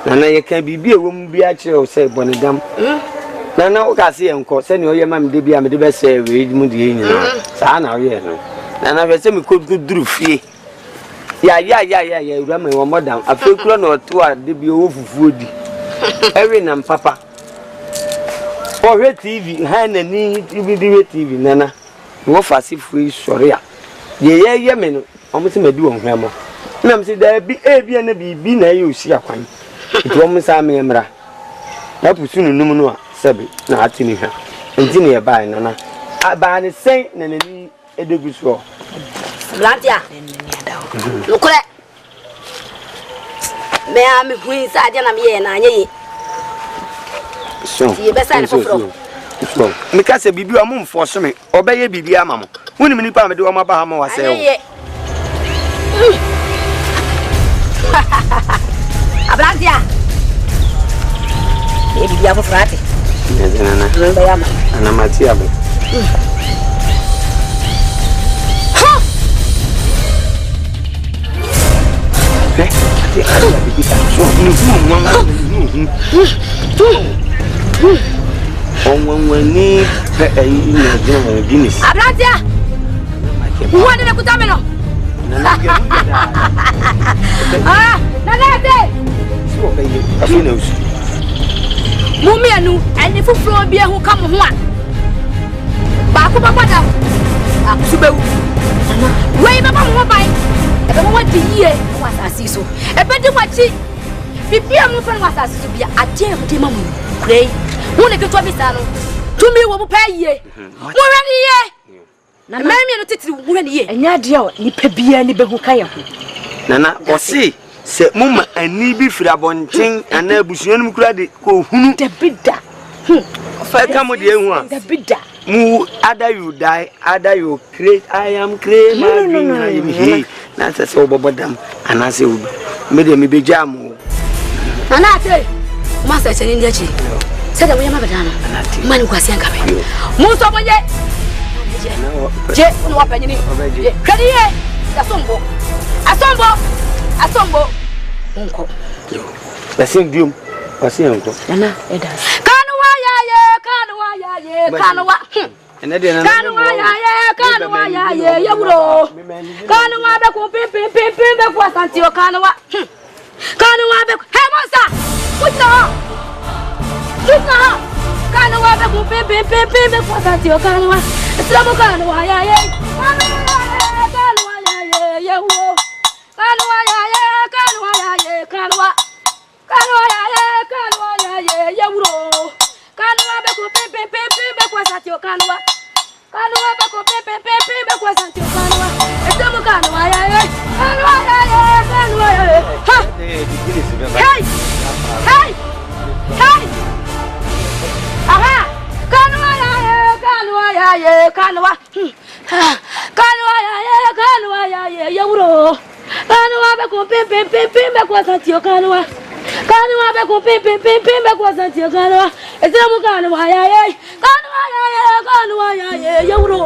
Nana ye kan bibia wo mu bia kire se bonedam. Nana o ka se enko se ne oye mam de bia me de be se we mu de nyina. Sa na oye no. Nana fe se me ko duru fie. Ya urama wo modam afekuro na oto a de bi owo fufuo di ewe na papa o he TV ha na ni TV nana wo fasi free sorry a ye me no omo se madu won hwemo na me se da bi bia na bi na ye osi akwan to omo sa me mra na pusu nunum no a sebe na atini hwa enti ne ye bai nana aba ne sen na nani edeguso Blantia. Lukule. Me am hui sa dia na me na anye. So. Ti be sa le foforo. So. Me ka se bibi o mo mfo me. Obeye bibi ama mo. Woni me nipa me de o ma ba ha mo wa se o. Ablantia. E bibi afo frate. Nana. Nda ya ma. Ana mati abe. Abratia! What did I put on? Ah, Nanette! Mumianu, and if you flow beer who come one. Bakuba, madam. Akusubu. Wait, Mamma, bye. I don't want to hear what I see so. A better watch it. Bibia mo fa wasa so bia ade hode ma mu pray wo ne keto bisa no tumi wo pa ye wo hwani ye na mami no titiri wo hwani ye enya ade a nipa bia ni behu kan ye ho nana osi se mumma ani bi fira bonten ana abusuanu kura de ko hunu de bida fa ka mo de ehu a de bida mu either you die either you create I am create no. Na se so bobodam ana se ubi me de me bejam Anate, masa cheni ndiachi. Sada mwenye mabadana. Mani kwa sianga be. Muso mwenye. Je, unu wapa nyini. Kadi ye. Asombo. Unko. Basi ndium. Basi unko. Nana, edas. Kanwa ya ye. Kanwa ya ye. Yaburo. Kanwa be ku pim be ku Asante o kanwa. Kanwa be. Hey monster. Kuta. Kanwa be ku pim be ku Asante o kanwa. Islamu kanwa ya ye. Kanwa ya ye. Yawo. Kanwa ya ye. Kanwa ya ye. Yaburo. Kanwa be ku pim be ku Asante o kanwa. Kanwa be ku pim be ku Asante o kanwa. Islamu kanwa ya ye. be ko pim be ko Asante Kanwa. Kanwa be ko pim be ko Asante Kanwa. Ezra mu Kanwa ya. Kanwa ya yawro.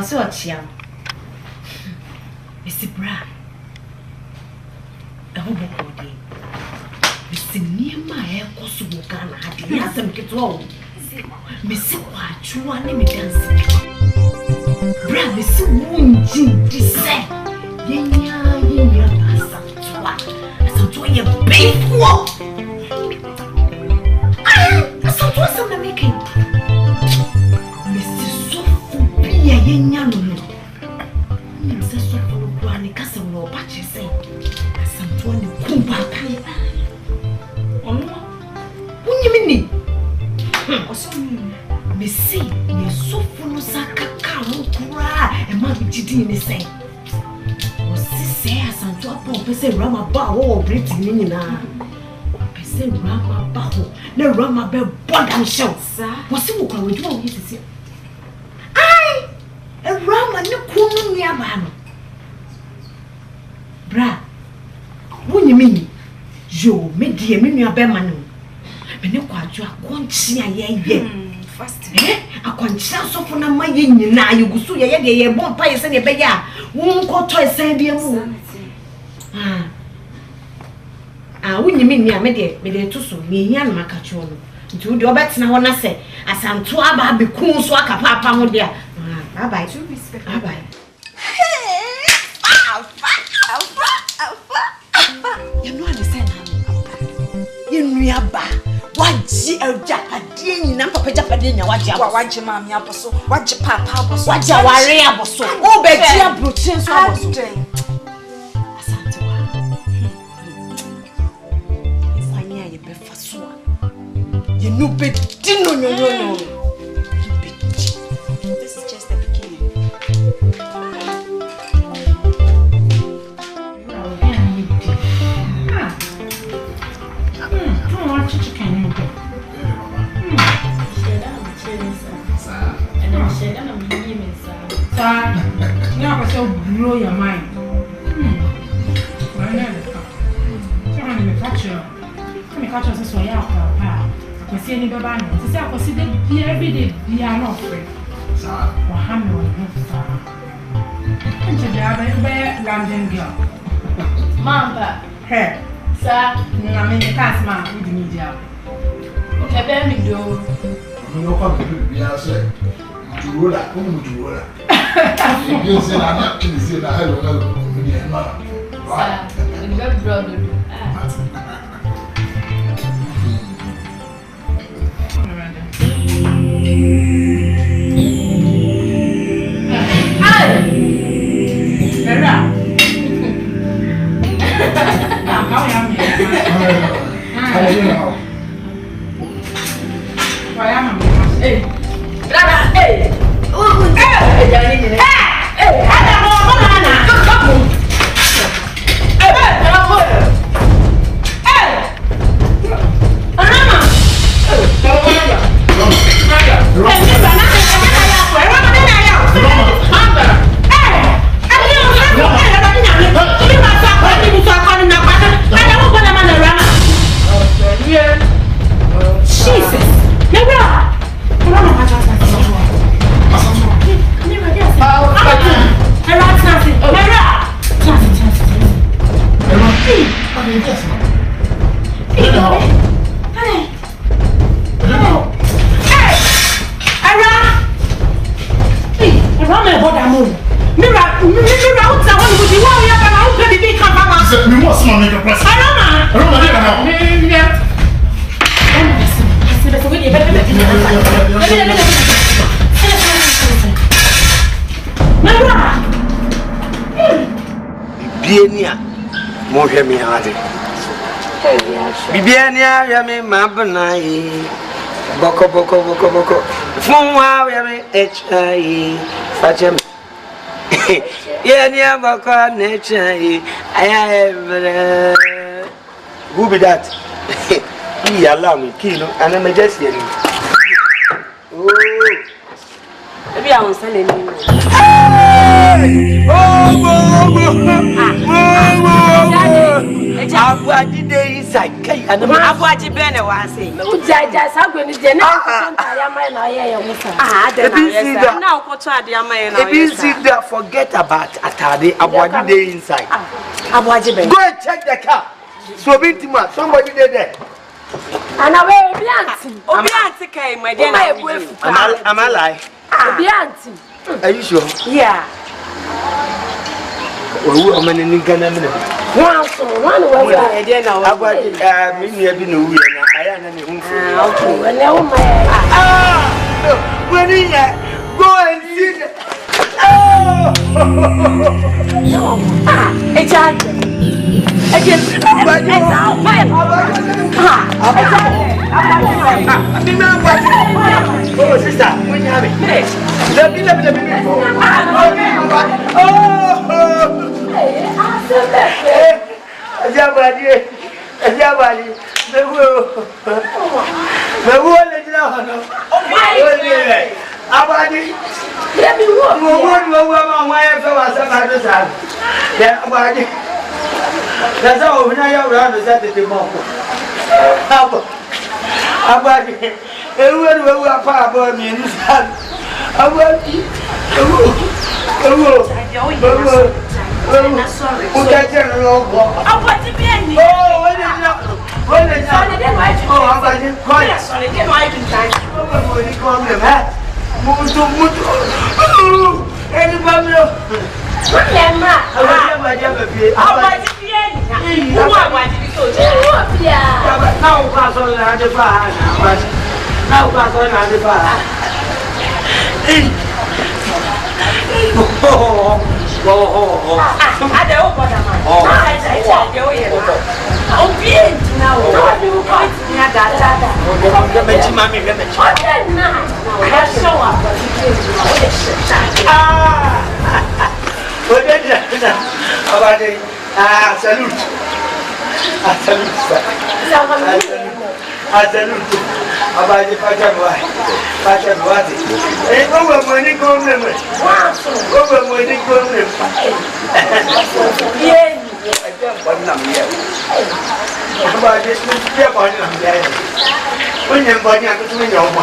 So chiam. Missy Bra. A hobo day. Missy near my Kosovo Ghana had the answer get wrong. Missy Chua name dancing. Bra, Missy Woon this say. Yenya, Asante a big walk. Asante some making. Yenya no. Nim se so for gwa ni kasa no ba che say. Asanto ni kumba kai. Ono. Unyimi ni. Oso ni. Me see ye so for no sakaka ho kura e ma bididi ni say. O si say Asanto apo pese rama ba ho operate ni nyina. Pese rama ba ho. Na rama be bodam show. Wo si wo kwa we do wo yesi. Rama ne kunu ni abano. Bra. Wunyimi. Yo, me die me nua be ma no. Me ne kwaju akonchi aye. Fast. Akonchi asofo na ma ye nyina ayegusu ye de ye bon pa ye se ne be ya. Won ko to esan bia mu. Wunyimi ni a me de to so me hia na maka cho no. Nti wo de obetena ho na se Asanto aba be kun so aka papa ho de a. Bye bye. Bye bye. Hey! Alpha. You know understand how. You know ba. Waji ejapade nyina papa japade nya waji mami aboso. Waji papa aboso. Waji aware aboso. O be ji abrochi so aboso. Asante wa. Ifanya ye be faso. You know be no. This is just the beginning. Blow your mind. Me catch us so ya papa. I see any baba no. Say I consider every day be an offering. Sir. Or ham no sir. And to the London girl. Mamba. Hey. Sir. I mean the cast man with the media. Okay, bear me do. No come to be answer. To roll up, come to roll up. You say I'm not to say that hello. Sir, the good brother. mo hwe me ade bibia ni ahwe me mabnai boko fun wa we me hai fachem ye ni abako na chai aya who be that he allow me kilo and I'm just here oh maybe I won't send any Abuaji dey inside kai and Abuaji bene wa say Ujaja sagwe ni je na ya mai na ya musa na okoto ade amaye na if see that forget about atade Abuaji dey inside Abuaji bene go and check the car so bintima somebody there ana we obi anti kai my dey na am I lie obi anti are you sure yeah owu amane ni gana me one we e dey na Abuaji me nua bi no wu na aya na ne hunfu okay when you my no when you go and see the oh sister when you have it let me Ajabali mewo le jina hono abadi let me walk wo ma wa ya fe wa sa ba do sa le abadi la sa o na ya ura no sa tete mo ko abadi ewu apa abo mi ni sa abadi ewu Ujaje no go. Abuaji bi eni. Oh, when is oh, Abuaji, call it. Sorry, get my time. Oh, you come here, man. Mutu. Anybody know? Abuaji bi eni. Who Abuaji bi so? Yeah. Now pass on the bar. Now pass on the bar. Oh. Ade o boda man. Ade o ye na. O bien na o. O ko ti na da. O me chi mami me chi. Ade na. O show up. O ye shit. O de na. Abade. Salute. Salute. Abade pacha boate. Go mo ni ko me. Go mo ni ko me. Bien. Bonam ye. Abade ni bonam ye. Onye bonam ko tumi yo mo.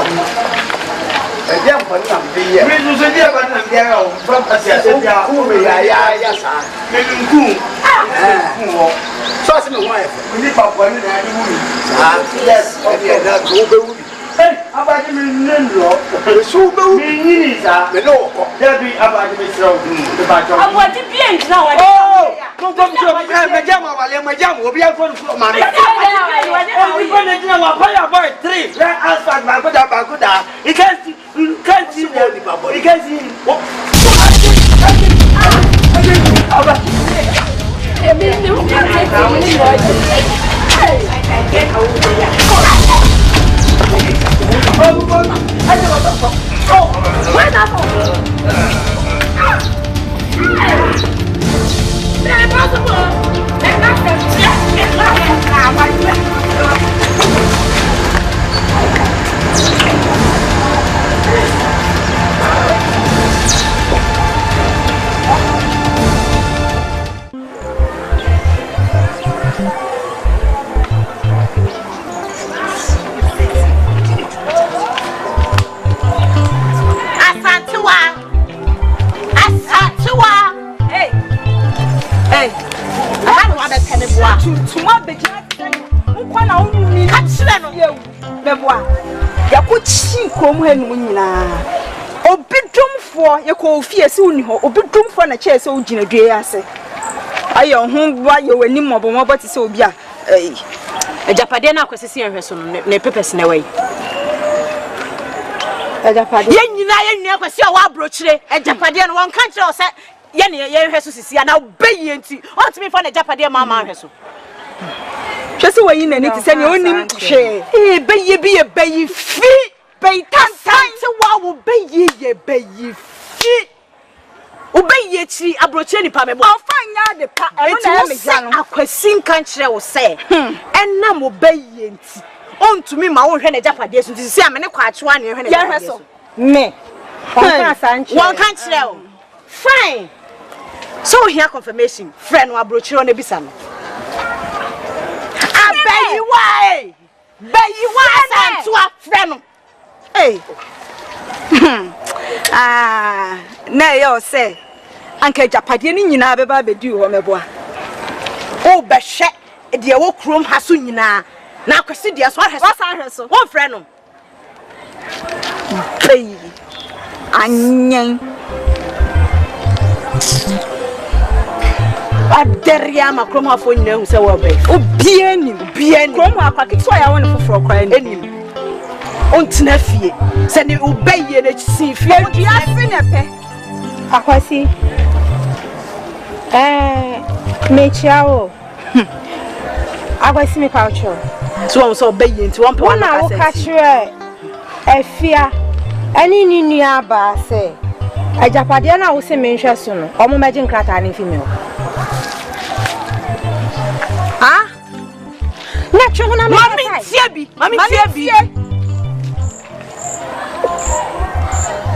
Eje bonam ye. Mi su se je bonam ye o. Fa pasia se dia o me ya sa. Me nku. Nku. So se me ho aye. Ni papa ni na ni wuri. Yes, okay, na go be wuri. Abadi mi nlo. So be wuri. Mi ni sa. Me no ko. Dabi abadi mi sra odun. De ba jo. Abuaji bi eni na wa. Oh! Go me jam wale me jam obi afo nfu ma me. Obi ko na jina wa fire boy 3. Let us back back da. You can't see you can't see. Fie se uni ho obi dumfo na che se o gina dwe ase ayo ho ba ye wani mobo ti se obi a Ejapade na akwesisi enhweso no ne pepes na wai ejapade ye nyina akwesi o wa brochire ejapade no won kan kire o se Yen ye hweso sisi na obey enti. O timi fa na japade mama hweso. Hwese wayi na ni ti se ne onim hwe. Beye bi ye beye fi. Beye Asante wa wo beye ye beye fi. Obey chi abroche ni pa mebo. Ofanya de pa e na me ja no. Akwasi nkan kire wo se. Enna mo beye enti. Ontumi ma wo hwe na japade so sisi a me ne kwa achewa na hwe na japade so. Me. Asante. One kan kire wo. Fine. So here confirmation. Friend wa abroche no bisa no. Abeyi why? Beyi why Asante friend. Hey. Na yo say anka japade ni nyina beba bedi ho meboa. O be hwe de wo krom ha so nyina na akwese de so ahwe so. Wo friend no. Hey. Anyen. Aderia makrom ha fo nyina hu se wo be. Obie ni krom akwa kitwa ya won foforo kwa ni. Ontina fie se ne obeye na chisi fie odua se ne pe akwasi mechiawo akwasi me paucho so so obeye nti won pe won na ka kire afia ani ni nua ba se ajapade na wo se menhwe so no omo meje nkrata na fi me o ha na twa na me mami tie bi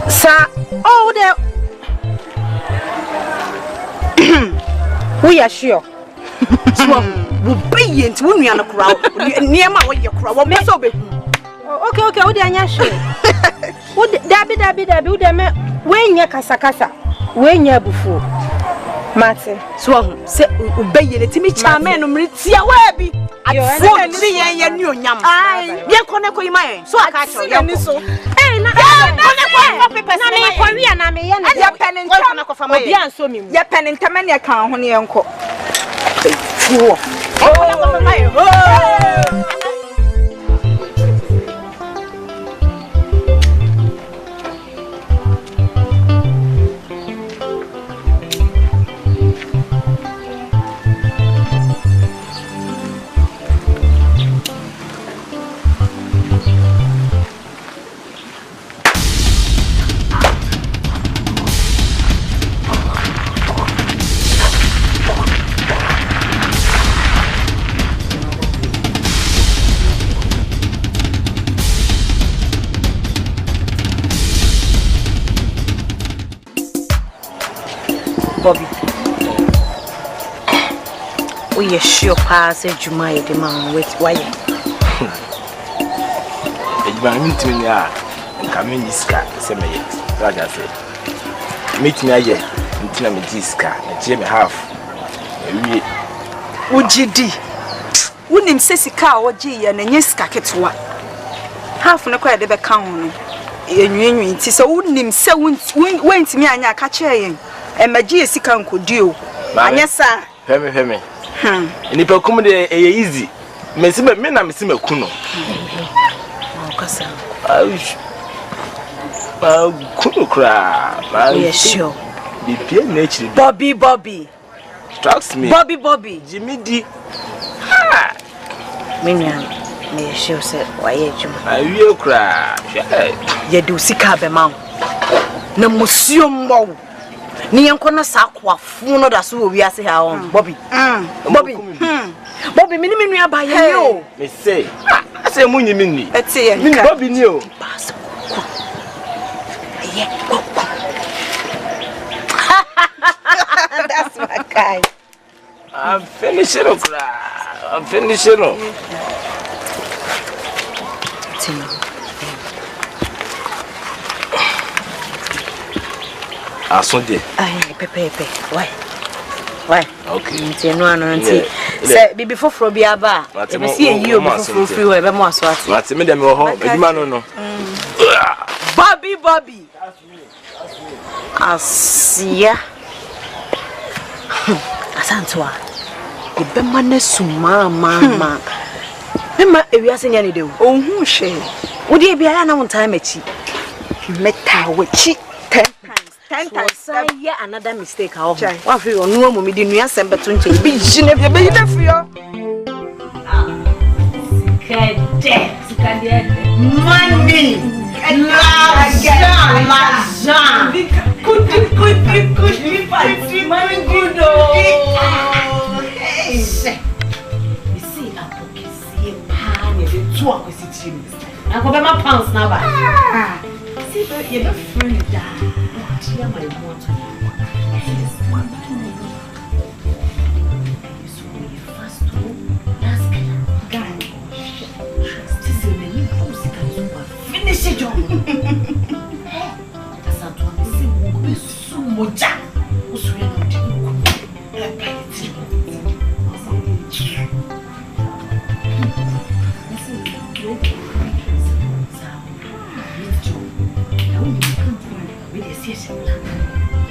sa oh de we are sure so wo beye nti wo nua no kura niema wo ye kura wo me so be okay wo de anya hwe wo dabi wo de me we nya kasakasa we nya bufu mate so se wo beye ne timi cha me no mritia wa bi afo ni yen ni onyam ye kone ko yima yen so aka cho ye so eh na kone ko pepe na me ko wi na me ye na ye penenta ko fama ye anso mi mu ye penenta me ne kan ho ne yenko fuo kone ko fama ye Bobby. We are sure pass a Juma de man with why. Ejuma mi ntimi ya nka me niska se me yet. Like I said. Meet me aye ntina me diska, na tie me half. Ewie. Ujidi. Wonim se sika a wogie ye na nye sika ketwa. Half ne kwa de be ka ho no. Enwenwen ti se wonim se wentimi anya ka kire yen. Emagie sika nkodio. Anya sa. Hweme. Nipa kum de easy. Mesime me na mesime ku no. Okasa. Ba ku kra. Ba sure. Bibie na chiri. Bobby. Trust me. Bobby. Jimmy D. Minian. Me sure say why ejuma. Awie kra. Ye do sika be ma. Na museum mo. Ni yenko na sakwafu no da so wi ase ha on Bobby. Bobby mini nua ba ye o. Me say, ase munyi minni. Ete ye. Mini Bobby ni o. Pass. That's my guy. I'm finishing up. I'm finishing up. Asante. Ay, pepe. Why? Okay. Nti no ano nti. Se bibi foforo bi aba. E be see eyi obi foforo free we be mo aso ate. Mate me dem wo ho, eduma no. Bobby. Asia. Asantwa. E be ma na suma mama. Mema ewiase nya ne de wo. Ohun hwe. Wo de bia ya na won time achi. Meta wachi 10 times. 10 times. Yeah, another mistake. What for you? No more. Me di nuya sembe tunche. Be jine be for you. Sikade. Money. Lajan. Good. Money good. Hey. You see, apokesi pa ne de two akwesiti mi. Akobe ma pounds na ba. See, you don't friend that. What you my water. Finish it, John. Asante, see, we so much.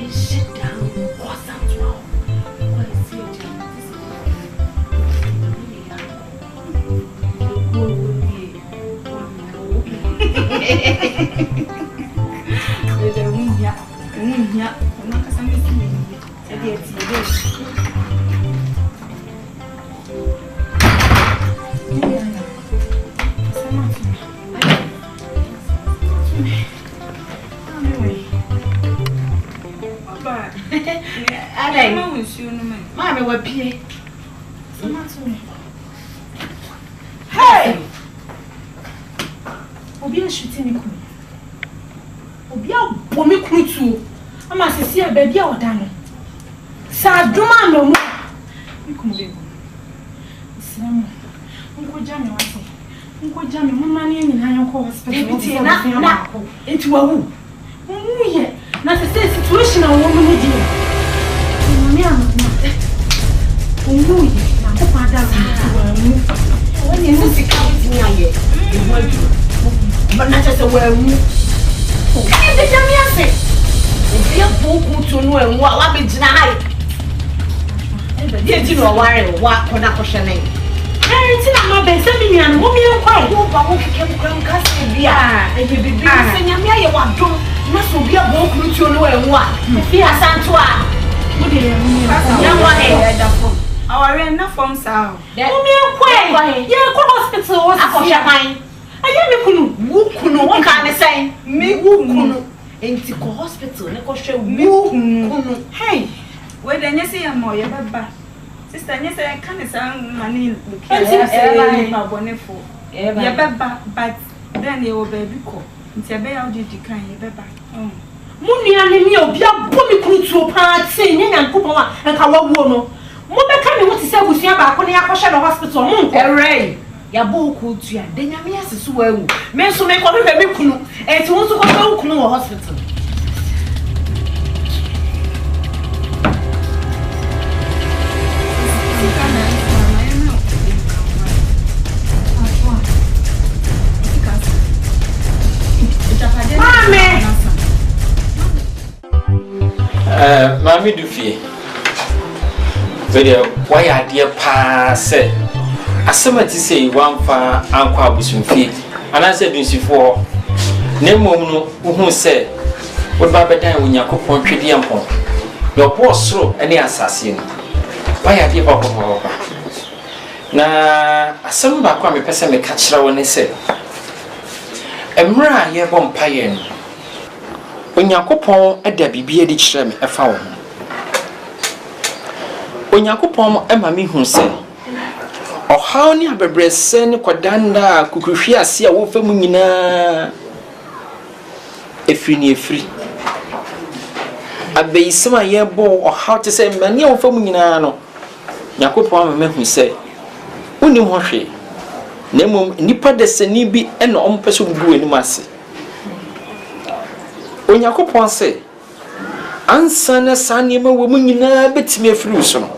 Sit down, what's that? Mommy, we're Puei. Hey! Obi shooting me. Obi bomi krutu. Ama sisi e baby odano. Sa duma no mo. Ikumbe. Islam. Unko jame wase. Unko jame mama ne nyina yonko hospital. Na. Enti wawu. Muye. Na sisi situation a wo mo di. Mami ama. Muye. Na ko pada wawu. Wani nsi ka witi aye. But not just a well. The Jamiase. If you book to know and what be denied. Did you know why what on a question? I'm not been sending me and woman quite go back from Cassia. And you be saying, I want to must be a book to know and what. If you are Santua, our enough from sound. Woman quite, you're hospital was a mine. I am what can I say? Me woo into hospital, and woo. Hey, where then you see a more, your baba. Sister, yes, I can't sound money. I'm wonderful. Your baba, but then you will baby call. It's a bear did you can your baba. Money and me, or be a bummy crew to a part saying, and Puma and Kawawono. Mother, can you want to say with your back on the hospital? Hooray! Yaboku to ya, then Yamias is well. Men so make on a baby kunu, and to want to go to Kunu hospital. Mammy Duffy. Video, why are dear pa said? Asante say one fa ankwa busumfie anase dunsifo nemom no hu say wo ba bedan wo yakopon twede ampon your boss soro ene asase no waya de ba ko na asem ba kwa me pese me ka kira wo ne say emra ye bom paye no Onyakopon eda bibie di kire me efa wo Onyakopon ema me hu say How ni abebrese ni kwadanda kukuhwi ase a wo fa mu nyina efri abeisema ye bo how to say mani a wo fa mu nyina no Yakopon ma hu say unim ho hwe na mom nipa desani bi ena ompeso bubu ani mase Onyakopon say ansana sanema wo mu nyina betime afri so no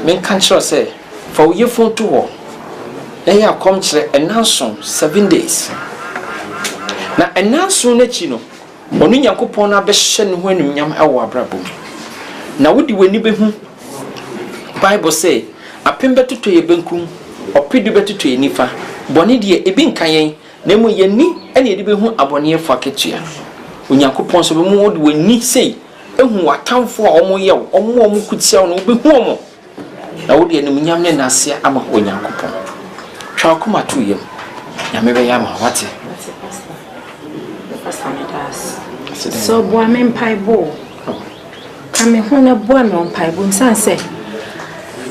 men kan sure say for you phone to ho na ya come chere enanson 7 days na enanson na chi no onu Yakopon na be hye ne ho anumnyam ewo abrabom na wodi wani be hu Bible say apem betuto ye benkum opidi betuto ye nifa boni de ebi nkan yen na mu ye ni ene de be hu abone efo aketua Onyankopon so be mu de wani sei ehu watamfo a omo ye omo kutia no be hu omo na wo de anim nyam ne nase ama Onyankopon twa koma to yem nyame be ya ma wate pastor medas so boa me mpaibo kame hu na boa me mpaibo nsanse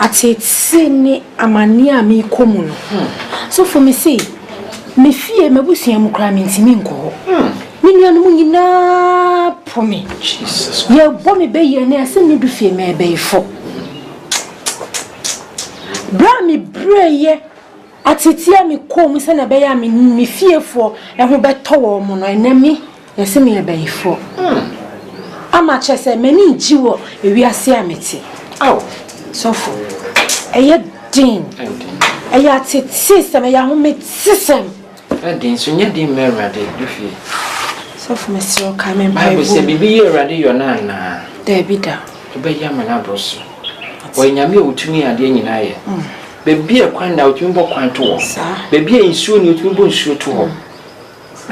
atete ni amani a mi komu no so for me say me fie mabusua mu kra me ntimi nko me nuanu mu nyina pome Jesus ye bo me be ye na ase me du fie me be ifo bra me breye atete mi komu se na be ya me fiefo eho beto wo mu no enami yese me be ifo ama chese mani jiwo ewiase amete aw so for eye din eye atete system eye ho me system din so nya din merade du fie so for me so ka me Bible say bibi ye rade yo na na there be da be ya mana broso wo nyame otumi ade nyina ye bebi e kwan da otumi bo kwan to wo bebi e nsuo ni otumi bo nsuo to wo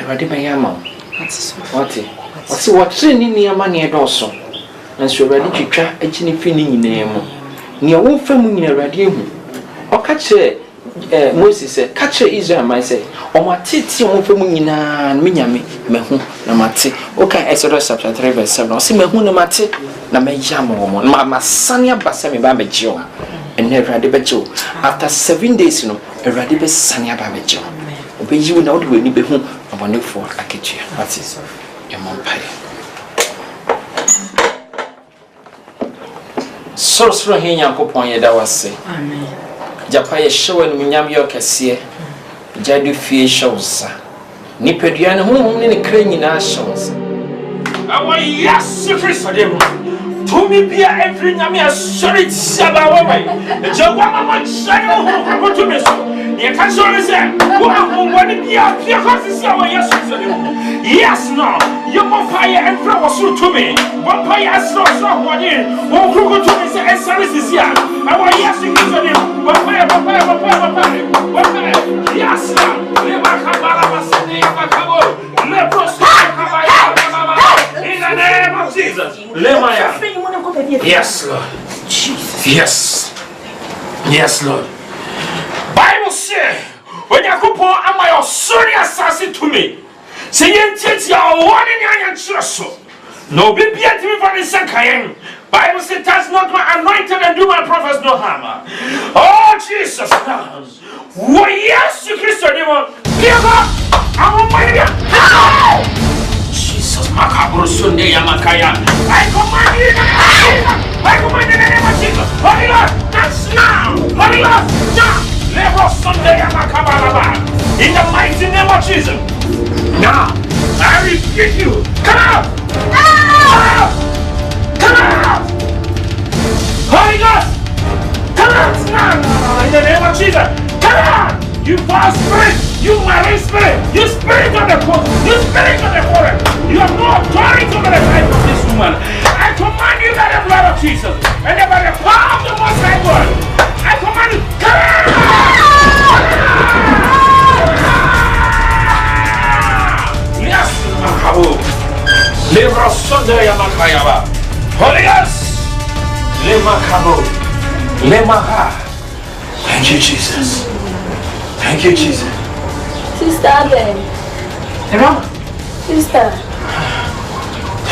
rade be ya ma wate wase ni ama ne edoso nso rade twitwa agini fi ni nyina mu ne wo fa mu nyina rade ehu o ka che Moses said, catch Israel, my say, or my titi on for Munina, Minyami, Mehu, Namati. Okay, Exodus chapter 3, verse 7. See Mehu Namati, Namajamo, Mamma Sanya Basami Babajo, and never Radibajo. After 7 days, a Radiba Sanya Babajo. Obey you without winning Behu, upon you for a kitchen. What is your mumpire? Source from Hinyankopon, that was say. Amen. Japa ye show no nyam ye okese jadu fie shows nipadua ne honhom ne kra nyina shows awa yes Christ dem to me bia every nyam ya sorry saba wa bai jagwa mama shayo ho to me so ye ka sorry say wo ahombo ne bia pia kwasisi awa yes dem yes no you mo fire every was to me one fire so woni wo krugo to me say sorry sisi awa yes Christ dem Papa, yes, in the name of Jesus. Yes, Lord. Yes. Yes, Lord. Bible says, when you go am I sorry assassin to me? Say you take your one in your church. No be be at me for the second. Bible says, touch not my anointed and do my prophets no harm. Oh, Jesus. Oh, yes, Christ. Jesus, Makabro Sunday Yamakaya. I command you in the name of Jesus. I command you in the name of Jesus. Holy Lord, that's now. Holy Lord, now. Lebro Sunday Yamakababa. In the mighty name of Jesus. Now, I repeat you. Come out. Come out. Come out! Holy Ghost! Come out now! In the name of Jesus! Come out! You foul spirit! You marine spirit! You spirit of the coast! You spirit of the forest! You have no authority over the life of this woman! I command you by the blood of Jesus! And by the power of the Most High God! I command you! Come out! Yes! Makabu! Libra Sunday Yamakayaba! Holy Ghost! Lema Kabo. Lema Ha. Thank you, Jesus. Thank you, Jesus. Sister there. Rama. Sister.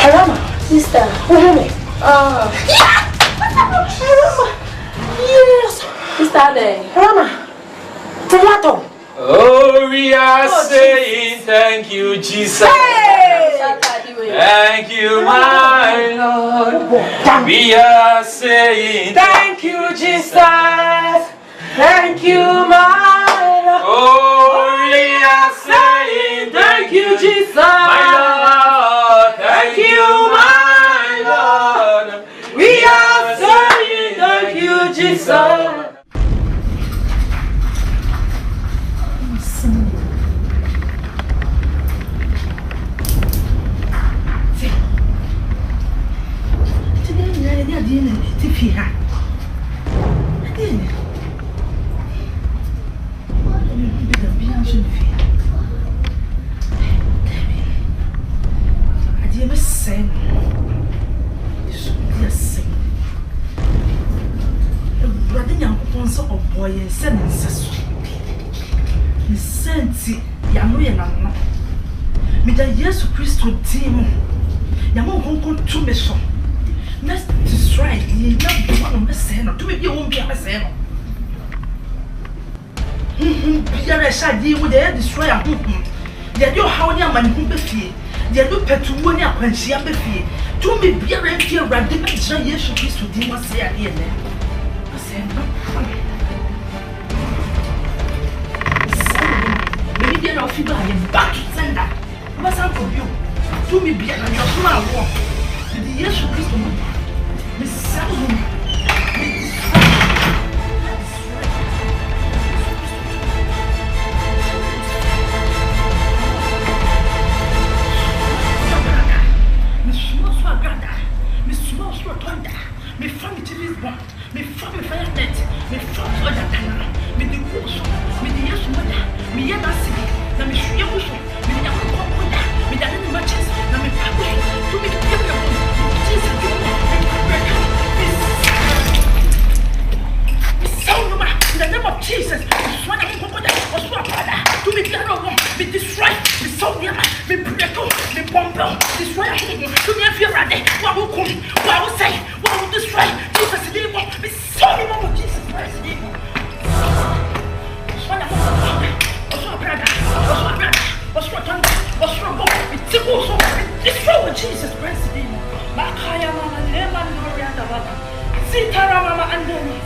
Rama. Sister. Rama. Rama. Yes. Sister there. Rama. Tomato. Oh, we are saying thank you, Jesus. Thank you, my Lord. We are saying thank you, Jesus. Thank you, my Lord. Oh, we are saying thank you, Jesus. My Lord. Thank you, my Lord. We are saying thank you, Jesus. no. Me da Yesu Christo team. Yamo honko to me so. Let's destroy ye na one me say no. To me be won be a say no. Biara sha di wo dey destroy a They do how near man who be fee. They do petu money a quenchia be fee. To me biara fear random Yesu Christo team was say again. I say no. Maybe they don't feel back to sender. What's up for you? To me, be an small walk. The years of Christ, Miss Salomon, Miss Small Swaganda, Miss Small Swaganda, me family to this one, me family fire net, me family other canal, me the Woso, me the Yes Mother, me Yana City, na me Shuyamuso, me the Yamukoda, me the Little Matches, na me Papuso, to me the Jesus, in the name of Jesus, to me the other me destroy, me Sonia, me Breco, me Pompo, destroy to me if you're ready, what will come, what will say, what will destroy, Jesus is evil, me sorry, Mama, Jesus Christ is evil. Destroy Jesus Christ in Makaya Mama Leman Norianda Baba Sitara Mama Andoni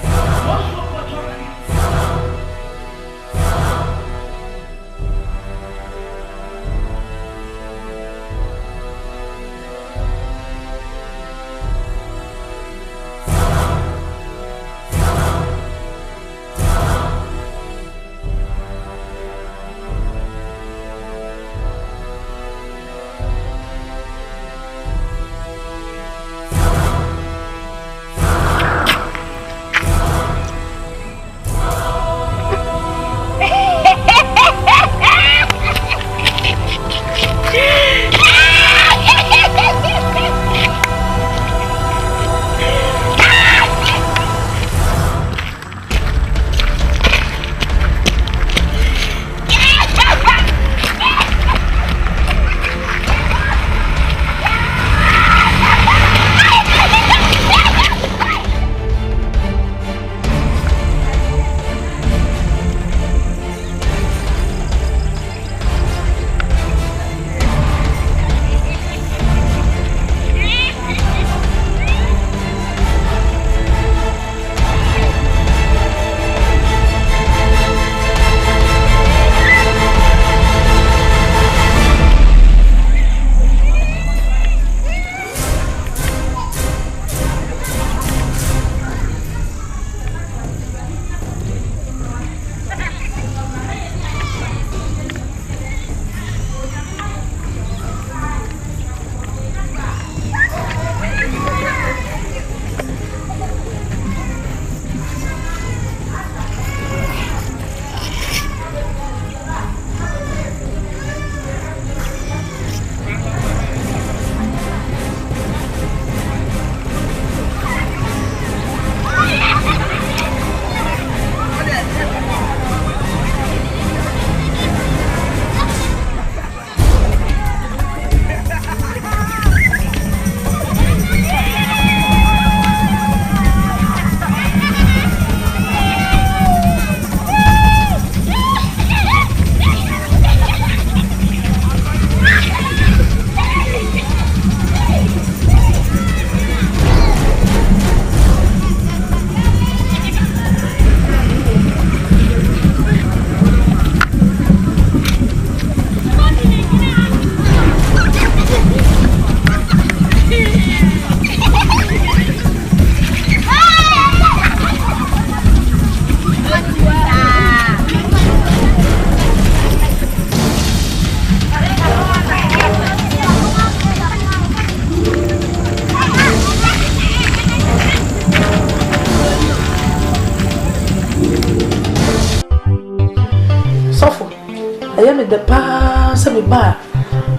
The pass me ba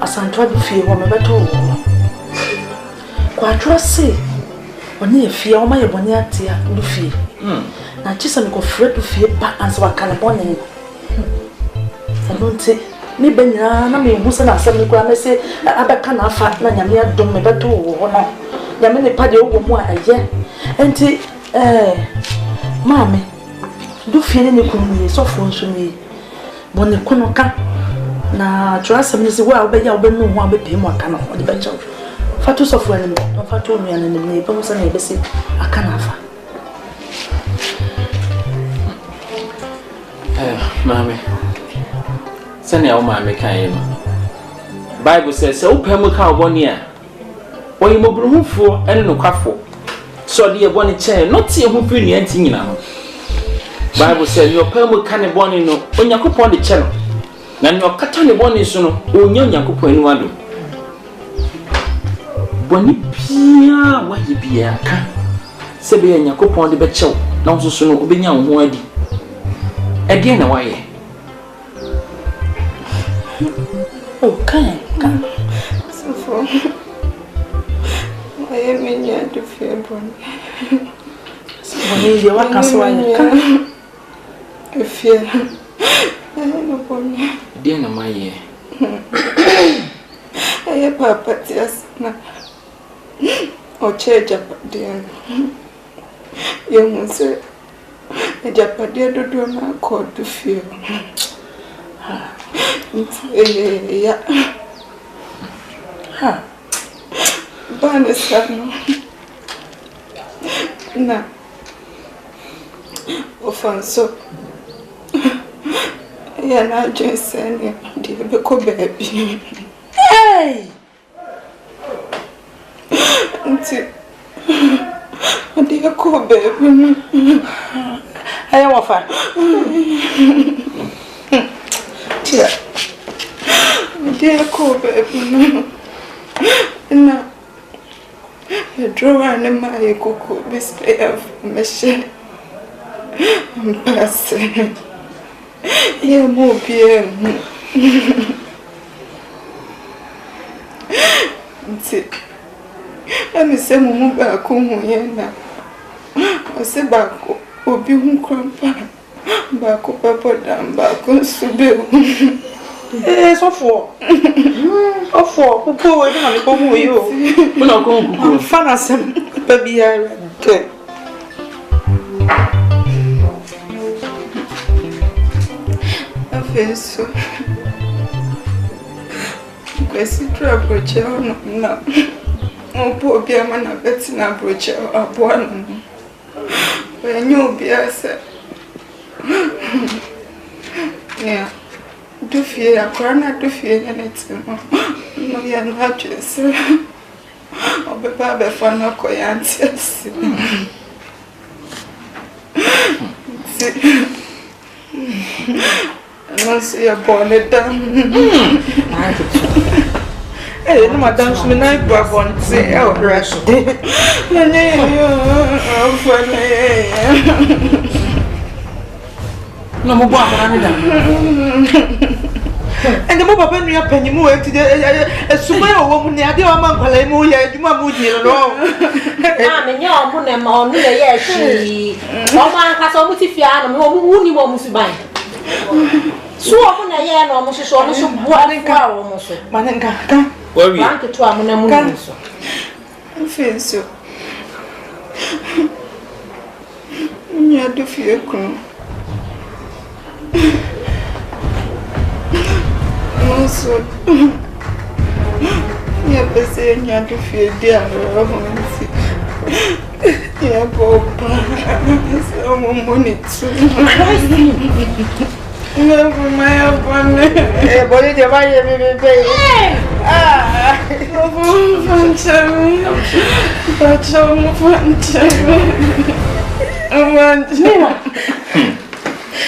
Asante de fie wo me beto wo kwa trust oni fie wo ma ye boni atia du fie na chisa me ko fre du fie ba ansa wa kana boni eno nti me benya na me husa na asem ni kwa me se abeka na afa na nyame adom me beto wo no nyame ne pa de wo mu aye enti mame do fie ne kunu ni so fo nso ni bone kono ka na trasa me se wa obeya obenu ho abepe mu aka na ho de becha fatu so fo ne no fatu nu ya ne ne be husa na be se aka na afa mame sani awo mame kan no Bible says so pemu ka oboni a oyi mobruhufo ene no kwafo so de eboni chen no tie hu firi ne anti nyina no Bible says yo pemu ka ne boni no Onyankopon de che no na ne okata ne boni so no onya Onyankopon anu ado boni pia wa yibia ka se be Onyankopon de be chew na nso so no obenya ho adi again na why okay so for I am in your to fear bon so when you work as one fear no bon again na why I papa tias na o cheja padien you say Japadia do na called to feel. Yeah. Ha. Banesano. Na. Ofanso. Ya na Jensen di be ko baby. Hey. Nti. Adi ko baby. Aya wafa. Tia. Adi ko baby. Na. The drawer na my koko bispe of machine. Pass. Yeah, more bien. Nti. Ami se mumu ba ko hu ye na. O se ba ko obi hu krampa. Ba ko papa dam ba ko sube. So for. So for kuku we na ko hu yo. Una ko kuku. Fana sem baby ya ke. Afeso. Kwesi trapoche na. Opo bia mana beti na broche aboa no. Enyo bia se. Yeah. Do fie akora na do fie na netimo. No ya na twese. Obeba be fa na koyanti asi. Não sei a bola da. Eh, no madam so na ibu abon se e o rush. No mo bo akara ne da. And the papa knew a penny more to a super woman near the Amman mu ya adwuma mu di no. Ah, me nya omo na ma onu ye ye hwi. Omo anka so mu ti fia no mo mu ni mo mu suban. So omo na ye no omo hyeso omo so bua ne ka omo so. Manenka ka. Wawi. Bank to amu na mu ni so. Afenso. Nya do fie kun. Nossa. Minha pecinha do filho de arroz. Minha boba. É um bonito. Não, mãe, é bom. É bom de vai bebê. Ah, eu vou fanchar. Fanchar, fanchar. Amanda.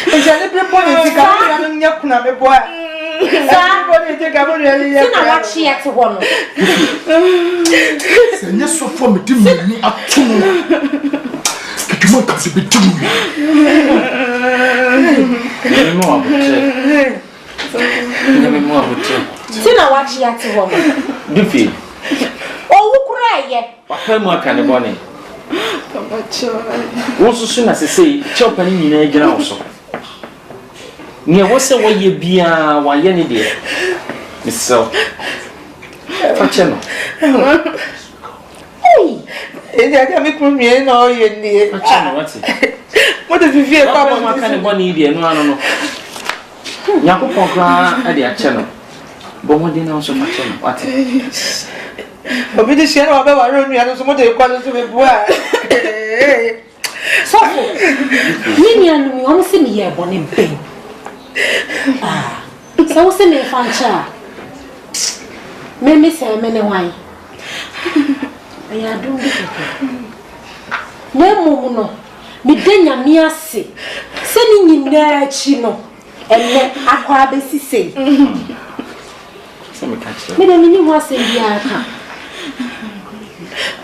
Eu já lhe proponho ficar na minha cuna, me boa. Sina wachi ya te wono. Se nya so fo me dim ni atuno. Kikimo ka se betimu. Mo abotre. Sina wachi ya te wono. Dufi. O wukura ye. Wa fa mu aka ne bone. Tamacho. Wo susu na sesei, che opani nyina agyina wo so. Near what's a way you be a why any dear? Miss So. Fachano. Hey, I make me no you dear. What's it? What if you feel about what kind of money dear? No, I don't know. Yaku Pogra at the channel. But what didn't also fachano? What? Obi de share wa be wa ro nua no so mo de kwa so be bua. So, me and me almost see me here bonny ben. Ah, so say me fancha. Me say me ne wan. Aya do bi keke. Me mum no, me de nyame ase. Se ni nyina achi no, enne akwa abesi sei. So me catch Me de me ni ho ase bia aka.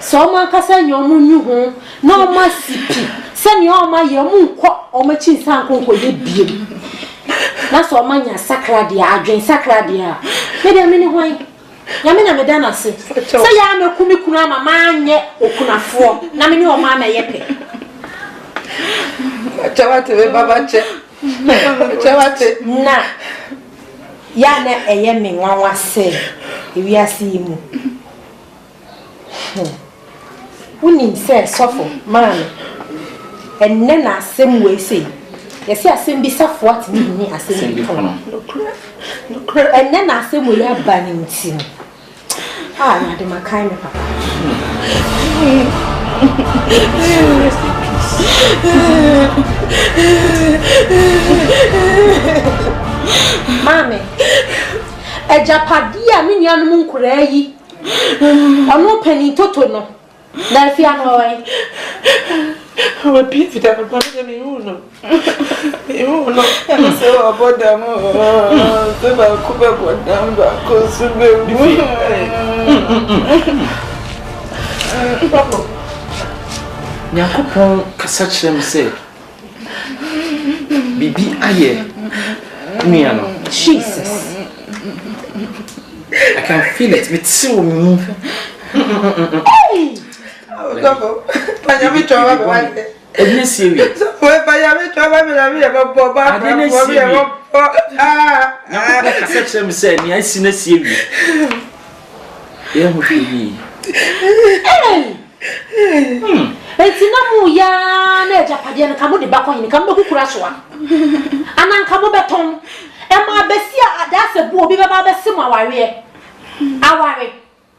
So ma kasa nyomu nyu ho, na ma sipi. Se ni o ma ye mu nkọ o ma chi nsan konko ye biem. Na so ma nya sakra dia adwen sakra dia. Me de me ni ho ai. Ya me na me da na se. Se ya me kumi kunu ama ma anye okunafo. Na me ni o ma na ye pe. Chawate be baba che. Chawate na ya na eye me nwanwa se. Ewi asi mu. Unim se sofo man enne na asem we say yesi asem bi safo atini ni asem bi kono enne na asem we ya ba ni ntim ah na de makai me papa mame ejapadia mi nuanu nkura yi ono pani toto no na fi anoy we piti da papa me uno. Eu não sei a boda mo. Se ba ku be boda ba ko su be wi. Papa. Nyakopon kasa kyerem say. Bibi aye. Me ano. Jesus. I can feel it. Me too me. Hey. Go. Panya mi chowa be wan. Ebne siewi. We panya mi chowa be na mi e bo ba. Adene siewi. Kasa kyerem say ni asi na siewi. Ye ho hwi. Eti na mu ya na ejapade no kamo de ba kɔ yin kamo be kukura so a. Anan kamo beton. E ma besia adase bu obi be ba be sim aware. Aware.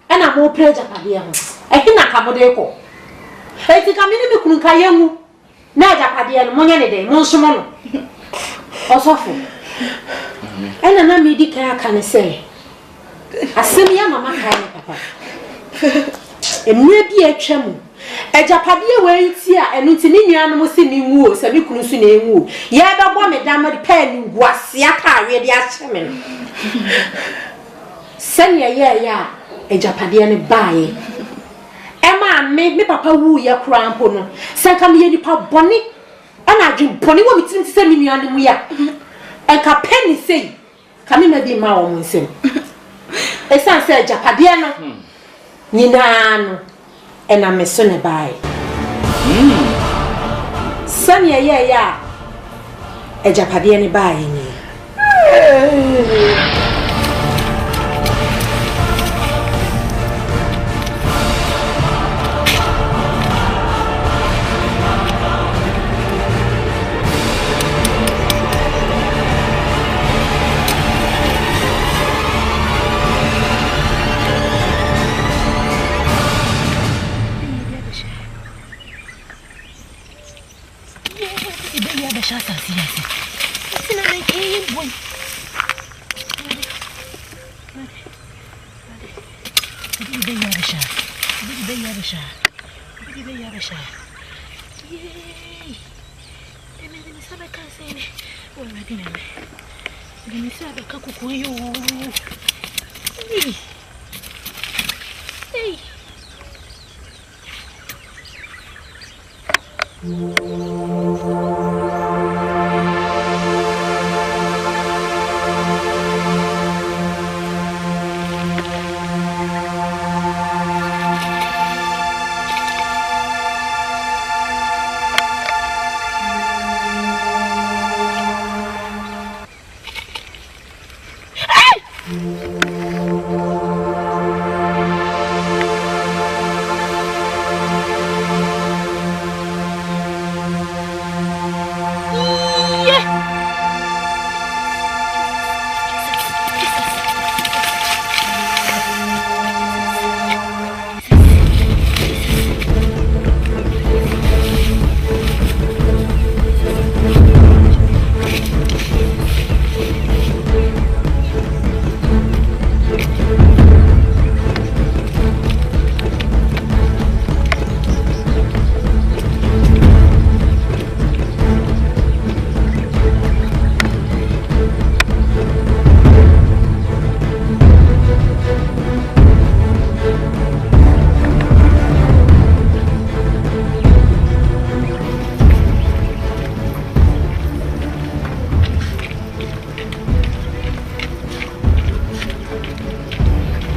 E na mo pre ejapade ho. E hina kamo de ko. Eti kamini mi kunu kaye mu. Na ejapade no monye ne de mo nsomo no. Osofo. E na mi di kan aka ne se. Asem ya mama kai ne papa. Emre bi atwam. Ejapade we nti a enu nti ni nuanu mo se ni nwu o se mi kunu su na enwu. Ye be bo me da ma de pa ni nguase aka awe de ache me no. Senya ye ya ejapade ne baaye. Ema me papa wu ye krampo no. Se ka me ye nipa boni ana adwen boni wo mitim se mi nuanu mu ya. Enka peni sei. Ka me bi ma wo nsem. Esan se ejapade no. Nyina no ena me so ne bae. Sanya ye ya ejapade ne bae ni.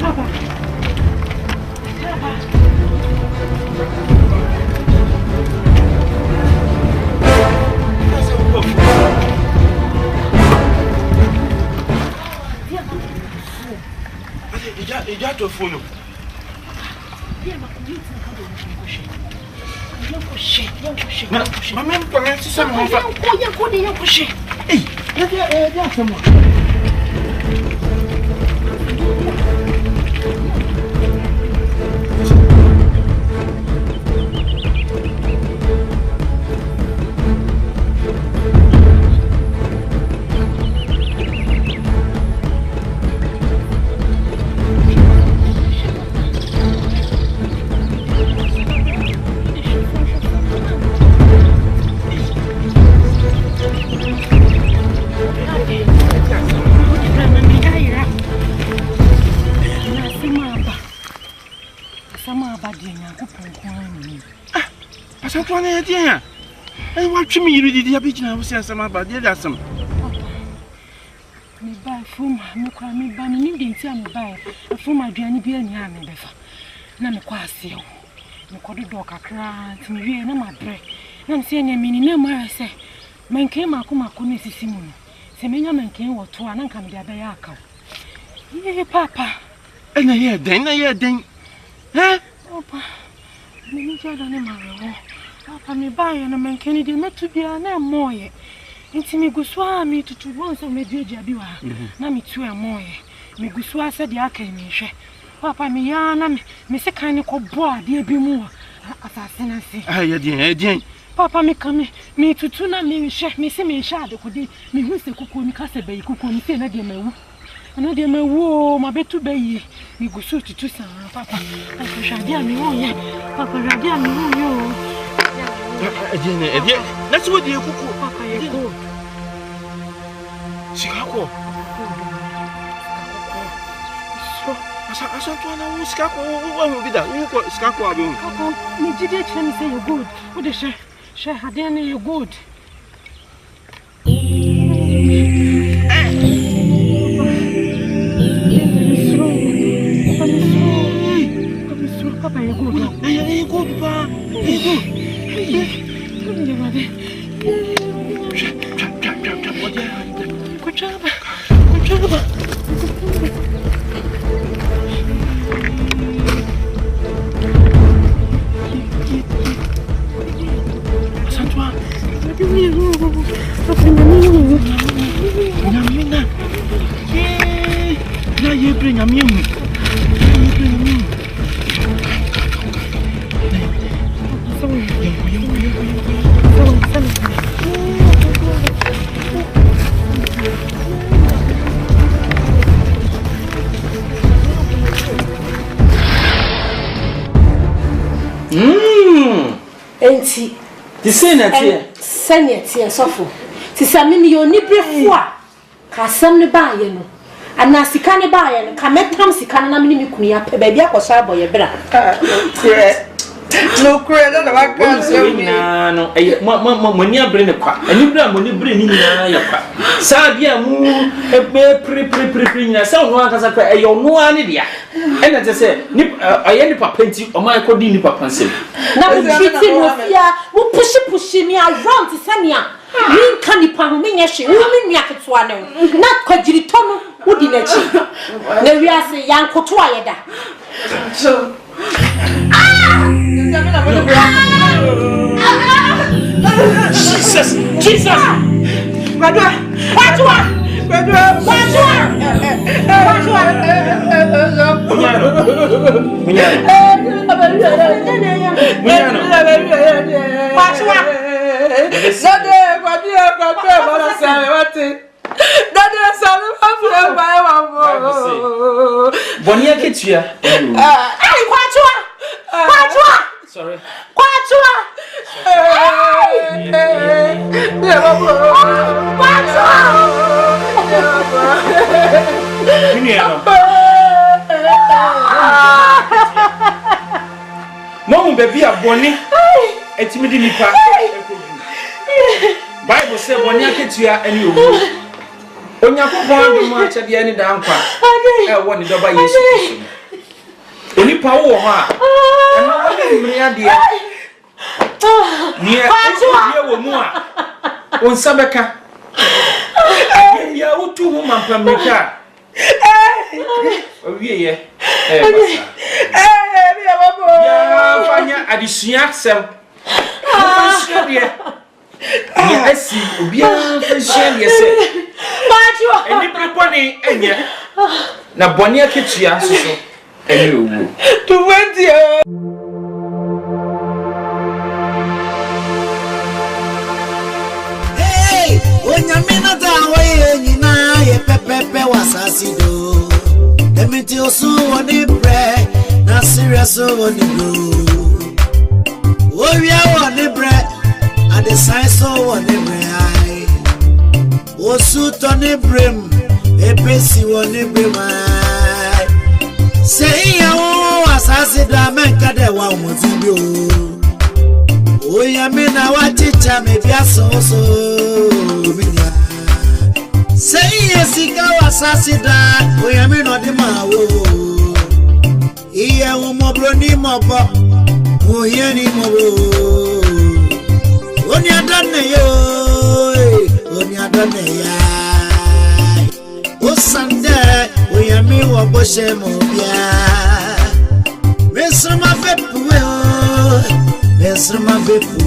Papa. You got to follow. I want to meet you. Did you have some about the other? Me buy from me cry me buy me didn't tell me buy from my journey be any hand befa. Na me kwase o. Me kodo do kakra nti me na ma bre. Na me say na me ni na ma say menke makoma ne sisi mu no. Se menya menke wo to ana nka me dia be ya aka. Ye papa. Na ye den. Eh? Papa. Me ni jada ne ma wo. Papa me buy na menke ni de metu bia na moye. Nti me guswa me tutu won se me diegia bi wa na me tu emoye me guswa se de aka mi hwe papa me ya na me se kan ne ko bo ade bi mu asase na se ye dien papa me ka me tutu na me hwe me se me hwe ade ko de me hu se kuku mi ka se bayi kuku mi se na de mawu ana de mawu ma betu bayi me gusu tutu sa papa papa shade ami wo ye papa shade ami wo yo Edien, that's what you cook. Papa, you go. Chicago. So, Asante, Chicago, what will be that? You got Chicago. Me did say you're good. What is she? She had any you good. Papa, you good. You good, pa. You good. Enti the Senate sofo ti samini yo ni brefo a ka sam ne ba ye no ana sika ne ba ye no ka metam sika na me ni kunu ya pe ba bia kwaso aboye bra no kure na ba ka na no mo ni abre ne kwa ani bra mo ni bre ni nyina ya kwa sa bia mu ebe pre nyina sa no akasa kwa e yo no ani dia e na te se ni aye ni papa nti o ma ko di ni papa nsem na mo treat no fia mo push me around to sania min kan ni pa ho me nyehwe wo me nua ketewa ne na kwagiri to no wodi na chi na wi ase yankoto ayeda so Jesus Badwa sorry. Mom baby aboni etimi di nipa Bible say boni aketua ani owu Onyankopɔn do ma kyɛ de ani da nkwa wɔ ne dɔba Yesu Kristo onipa wo hɔ a ɛna wɔde mmiri adeɛ nie ɛwɔ mu a onsa bɛka ya wotu ho mampamika owie ye ya fanya adisua sem fasua de ya asi obia fasua de se eni preponi enye na boni aketua so eni owu to wendia Onyamina da we nyina ye pepepe wasasido Demiti osu woni bre na serious woni bro Owia woni bre ade science woni bre ai Osu to ni brem epesi woni bre mai Sei ya wo wasasido menka de wa umozibio Onyamina wa chicha me biaso so Say yes, he go assassinate. We are not the mawo. Here, Mobroni Mobo, Moyani Mobo. Only a done yo, only a done ya. O Sunday, we are me or Boshe Mobia. Mr. Mabepu, Mr. Mabepu,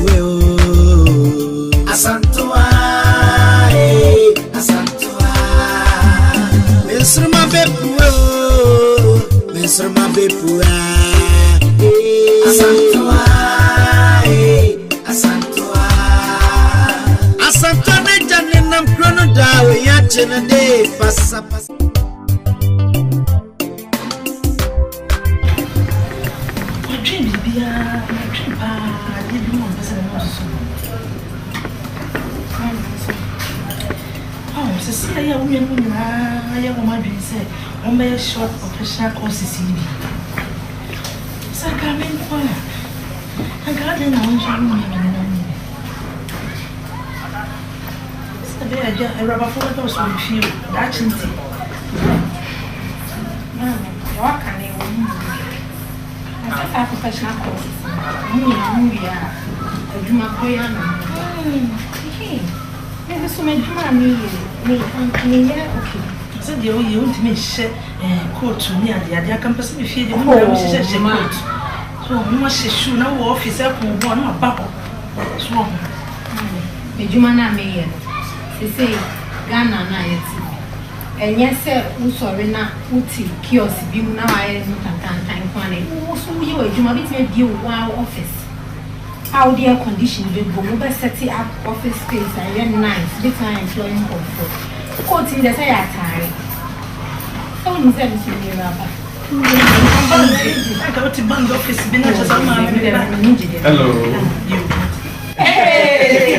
Asantua, Asante. Nsoroma bepuo Asante ne jane nam krono da we ya chene de passa dream bia dream pa di bi mo pese na so so see ya we no na ya wo ma dwen say on be short professional courses ni sacrament for aga de na on juru ni na ni sabe aja raba for to so feel that chinti yo akane wo ni asa professional courses ni ya aduma ko ya na so me duma me yeah okay so the way you want me share coat ni ade campus me fie de mo na share coat so mo share shoe na wo office ko bo na ba ko so me duma na me ye say Ghana na yeti enye se usori na uti kiosk bi mu na wa ye no tantan kwane wo so ye wa duma bi me bi wo office how the air condition be go mo be set up office space and very nice bit my employing comfort ko ti de say atare so ni se mi ni raba I got to band office be na just ma hello hey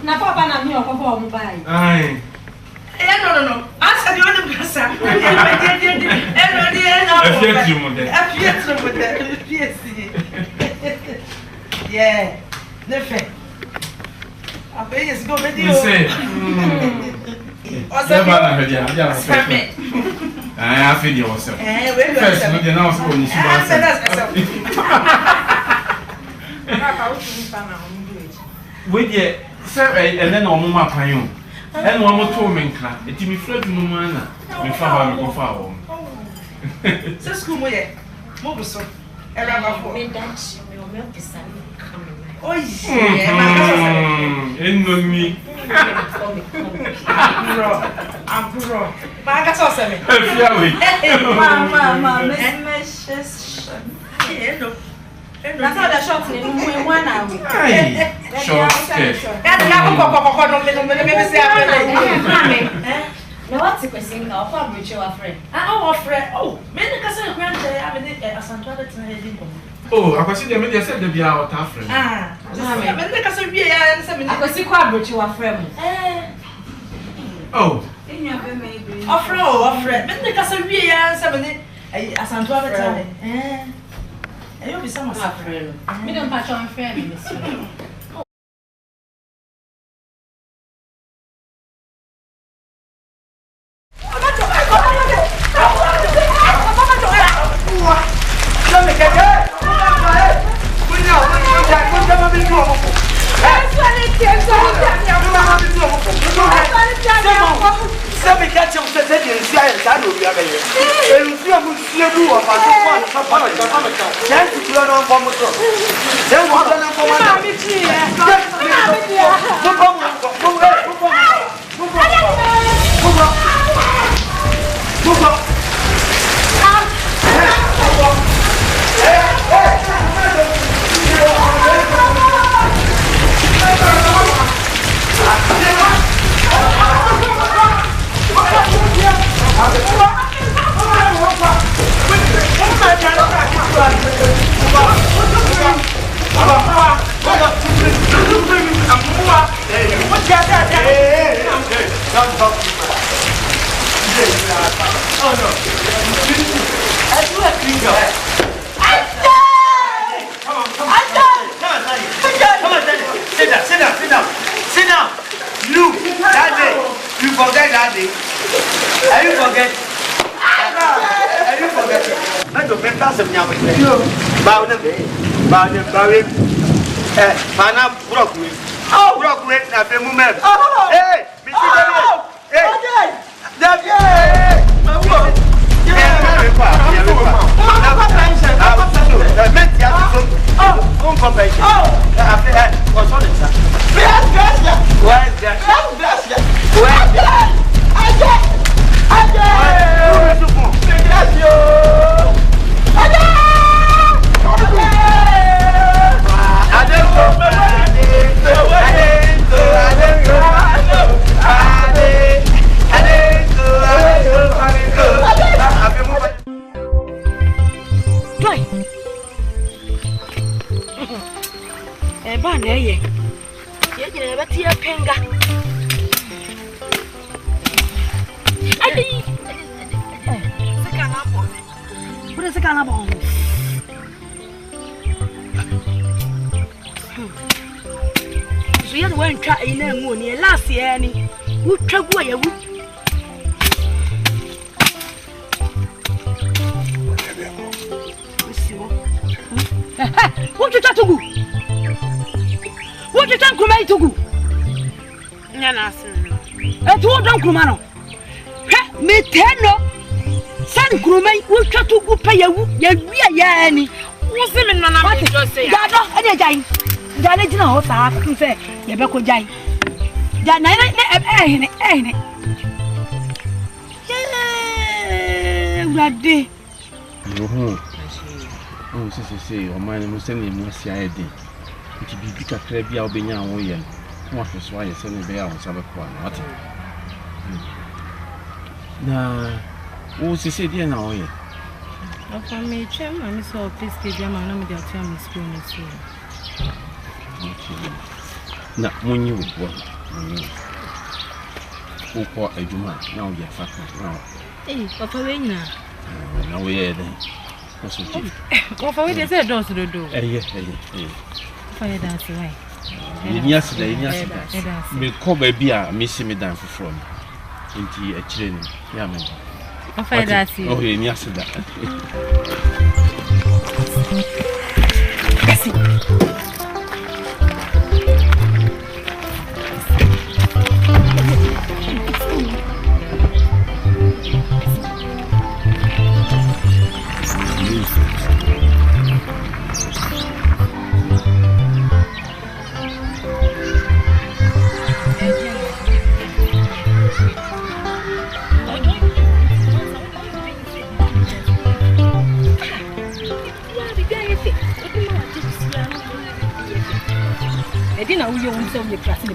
na papa na mi okofo mo bai ai no asa di onu gasa yeah nefe apeyes go medio Oseba na media ya na I feel yourself. First, no, now so when you see we dey say and then on ma pan you. And one more to menka. It me flat no man na. Me fa ba me go fa wo. So school mo ye. Mo bo so. E ra ba fo. me that me o me pesa come. Oh yeah, ma ka so. Enno mi. Bro. Ma ka so se me. Mama, me shes. Hello. Na so da short ni mo one na we. Short skirt. Ya ko no me se apele. Na what question ka ofa abroche wa friend. Our friend. Oh, me na ka se grant I mean Asante that na heading come. Oh, akwasi de me dey say de bia o ta friend. Me na ka se wie ya se me. Akosi kwa abroche wa friend. Oh. Offer. But the castle we are 70. Asante abetale. Ayo bi sama safre. Me don't patch on fair, Miss. Sabe que tinha você ter de ensinar no dia aí. Eu não tinha muito cedo a fazer para já se tu não vamos só. Já não vamos não vamos. Não me tira. Sit down. You, that day, you forget that day. Are you forget? Are you forget? I don't make class of me. Bow them. Mana broke me. Oh, broke me. Now, the moment. Hey, Mr. Hey, David. Send him was the idea. It be big a crabby albania way. What was why I send a bear on Sabbath. Now, what's he said here now? For me, chairman, Miss Hall, please give your man with your time is going to now, when you would want, who caught a woman, now you're fat now. Hey, Papa Wayne. Now we're there. What for they said those to do? Yes. Fire dance right. Yesterday, me call baby a missing me down from into a train. Yeah, man. Fire dance. Oh, yesterday.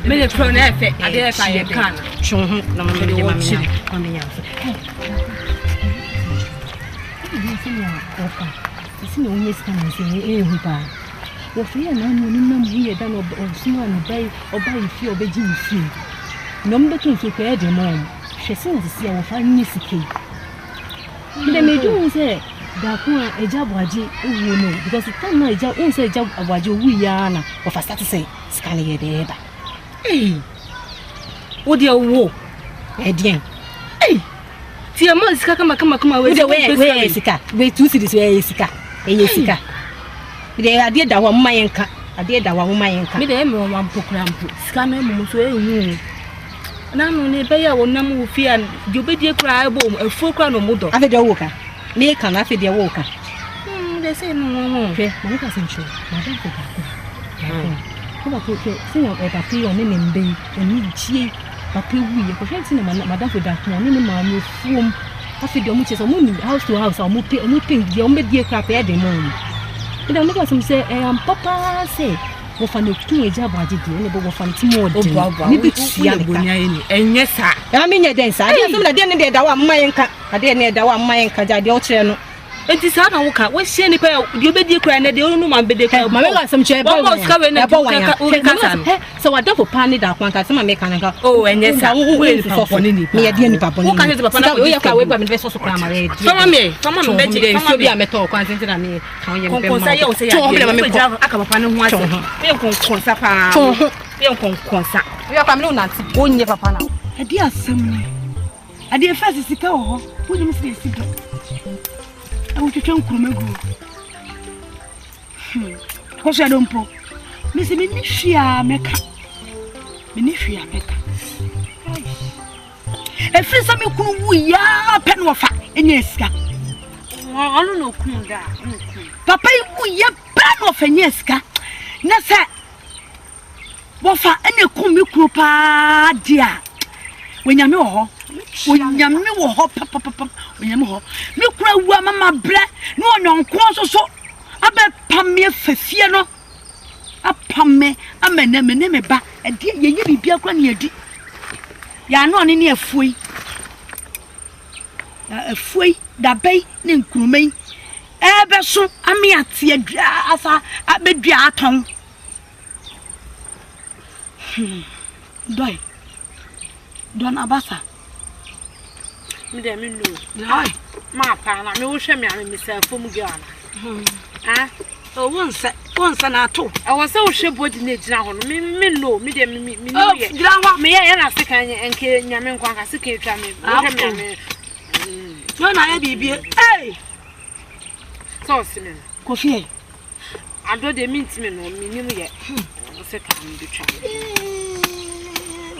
Me the pro na efe ade ka ye kan twon ho na me de ma me nya so isi no onye sika na se hu pa wo fi ya na no ni nam hu ye da no o suma no bai o bai fi o beji fi no mbe tun so ko e de mo hwese sisi a wo fa ni sike me me do say da ko eja boaje owo no because time na eja o say eja boaje owu ya na wo fa start say scan ye de ba wo de owo Didnt ti ama sika kama we sika we 2 cities we sika sika de ade da ho mma yenka ade da ho mma yenka me de me won pokura mpo sika na mu so ehu na no ne be ya wonam wo fi an de obedie kura ebo afu kura no mudo ade de wo ka me ka na ade de wo ka de say no hwe mo ka sencho ma da ko ko ba ko ke sinyo e pa pi on ne mbe oni jie papa wi ko hwe tin na madam for that one ne ma me fuom afi de o mu che so mu ni house to house o mu pin de o me die kra pe de mo ida no ko say am papa say wo fa ne tu eja ba jide ne bo fa nti mo de ni bi tia bonya ni enye sa ya me nye den sa ade so na de ne de da wa mma yenka ade ne da wa mma yenka ja de o kire no enti sa na wo ka wo hye ni pa de obedie kra ne de o no ma bede kra ma me ga sam che ba so wa dafo pa ni da kwan ka sama me ka na ka enye sa wo ni papa ni me ye de ni papa ni wo ka se papa na wo ye ka we ba me be so kra ma re fama me be de so bi a me to kwan tinti na me ka ye me kon sa ye o se ya me ja aka papa ni ho ase me kon sa pa me kon sa we ka me no na ti o nye papa na ade asem ni ade fa sika wo ho wo ni me se sika awu twetwe nkurumegu ko se dompo me se me ni hwia meka e fi so me kunu wu ya pe no fa enya sika onu no kunu da papa wu ya pe no fa enya sika na se wo fa ene kun me kunu pa dia wenyame wo ho papa wenyame ho me kura wu mama bre no ononko so abe pamie fafie no apame amene me ba e de ye bibia kura ne adi ya no ne afuoi da bai ne nkurumai ebe so ame ate adua asa abedua aton don abasa me de me no ai ma pa na me wo hwe me ame misafo mu gana wonsa na to e wo se wo hwe body na gina ho no me no me de me no ye gina ho me ye na sika enke nyame nkwan ka sika etwa me wo hwe me no na ya bibie so sine ko fie ado de minti me no me nim ye wo se ka me betwa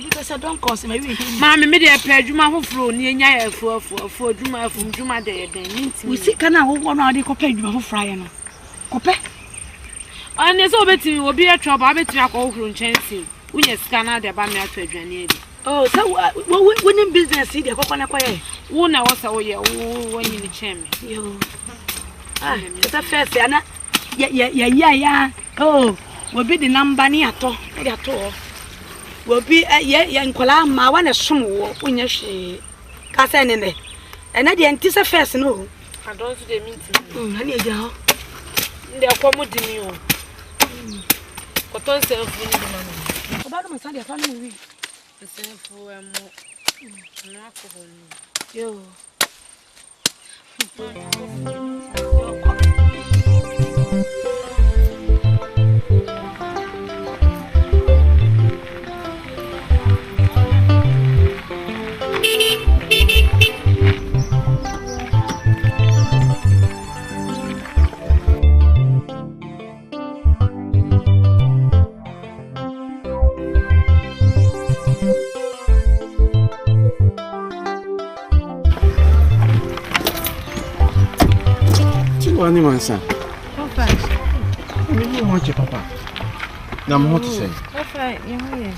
because I don't cause me mama me dey pay adwuma foforo ni enya afu adwuma de minti we sika na wo no ade ko pay adwuma foforo aye no ko pay ane so beti obi atwa ba beti akọ foforo nchensi unye sika na de ba me atwa adwane edi so winning business dey kokọ na koye wo na wo sa wo ye wo nyi ni cheme yo it's a first ana ya wo bi the number ni ato e ato wo bi ye nkola ma wa na som wo unye hwe ka se ne ena de enti se first no adon so de minti na eja ho nde ko mu di mi o ko ton se fu ni mama o ba do masa de fa no wi se fu emo na ko ho ni yo Wani mansa. Papa. Me want papa. Na mo hot say. Papa, you here.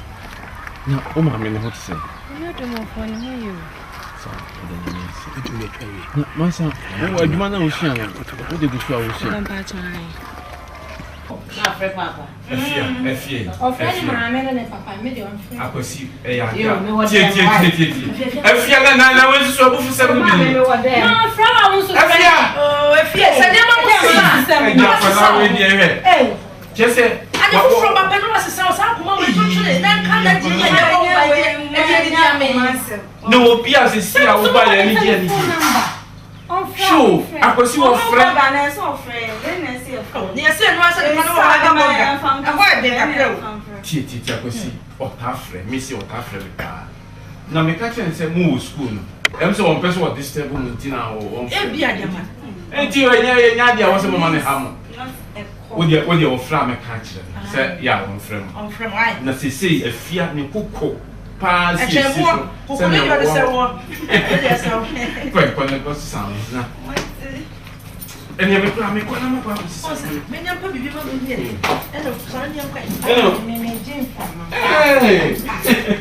Na o ma me no hot say. You do mo for you. So, the name is. Mansa, o aduma na o hia ya. O de gusu a o hia. Don pa chan. Na fe papa. Efie. O fe ni ma me na papa, me de on fe. Akosi e ya. Tie. Efie na wo so bu fu se bu bi. Na fra ma wo so. Efie. Efie, se dem ko ma system. Ja fa na we die he. Jese. Ani fu from papa no was se sa ko ma we to chile No, Pia is here over any. Sure, I could see what friend. Or Tafre, Missy or Tafre. Now, me catch and say, move school. I'm so one person what this table Muntina or and you and was a woman hammer. With your flam catcher. Say, yeah, on friend. Now, say, a fiat me cook. Pass, sounds now. And you have a plan, make one of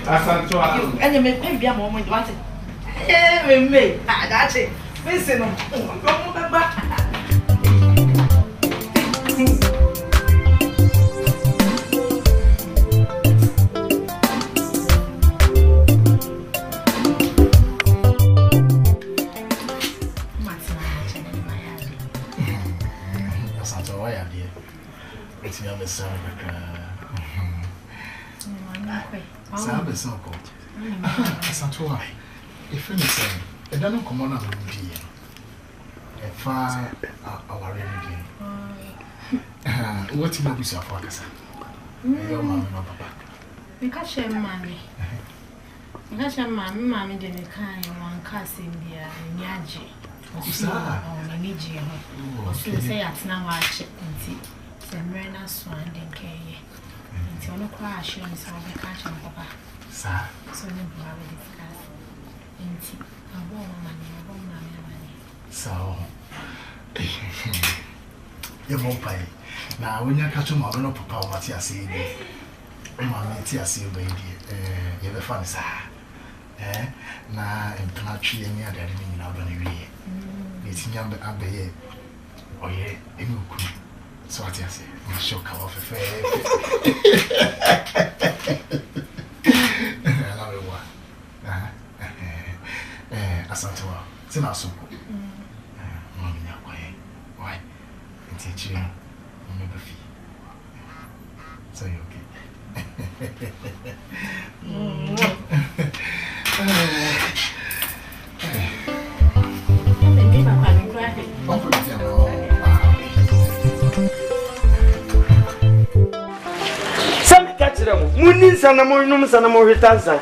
Asante, and you make maybe a moment wanted. Me, that's it. Listen, it's never so. Sabe so cold. Asante why? If you say, I don't know come on and be a far our remedy. What you be so for us? Your mama no papa. Because she mammy. Because your mammy didn't kind one cousin dear Nyaji. So say at now watch it. Semrena swan didn't care. Until no crash on some of the catch on papa. Sir, so no brother discuss. And I want money. So, you won't pay. Now, when you catch him, I don't know papa what you say. Mamma, see you, baby. You have a fun, sir. Now, in Plantree, and you're dead in Albany. It's young, but I'll be oh, yeah, in so what you say? I'm sure come off a fair. Asante wa. It's not so good. Mommy, why? And teach you, remember fee. So you okay? Munin sana mo num sana mo hitansa.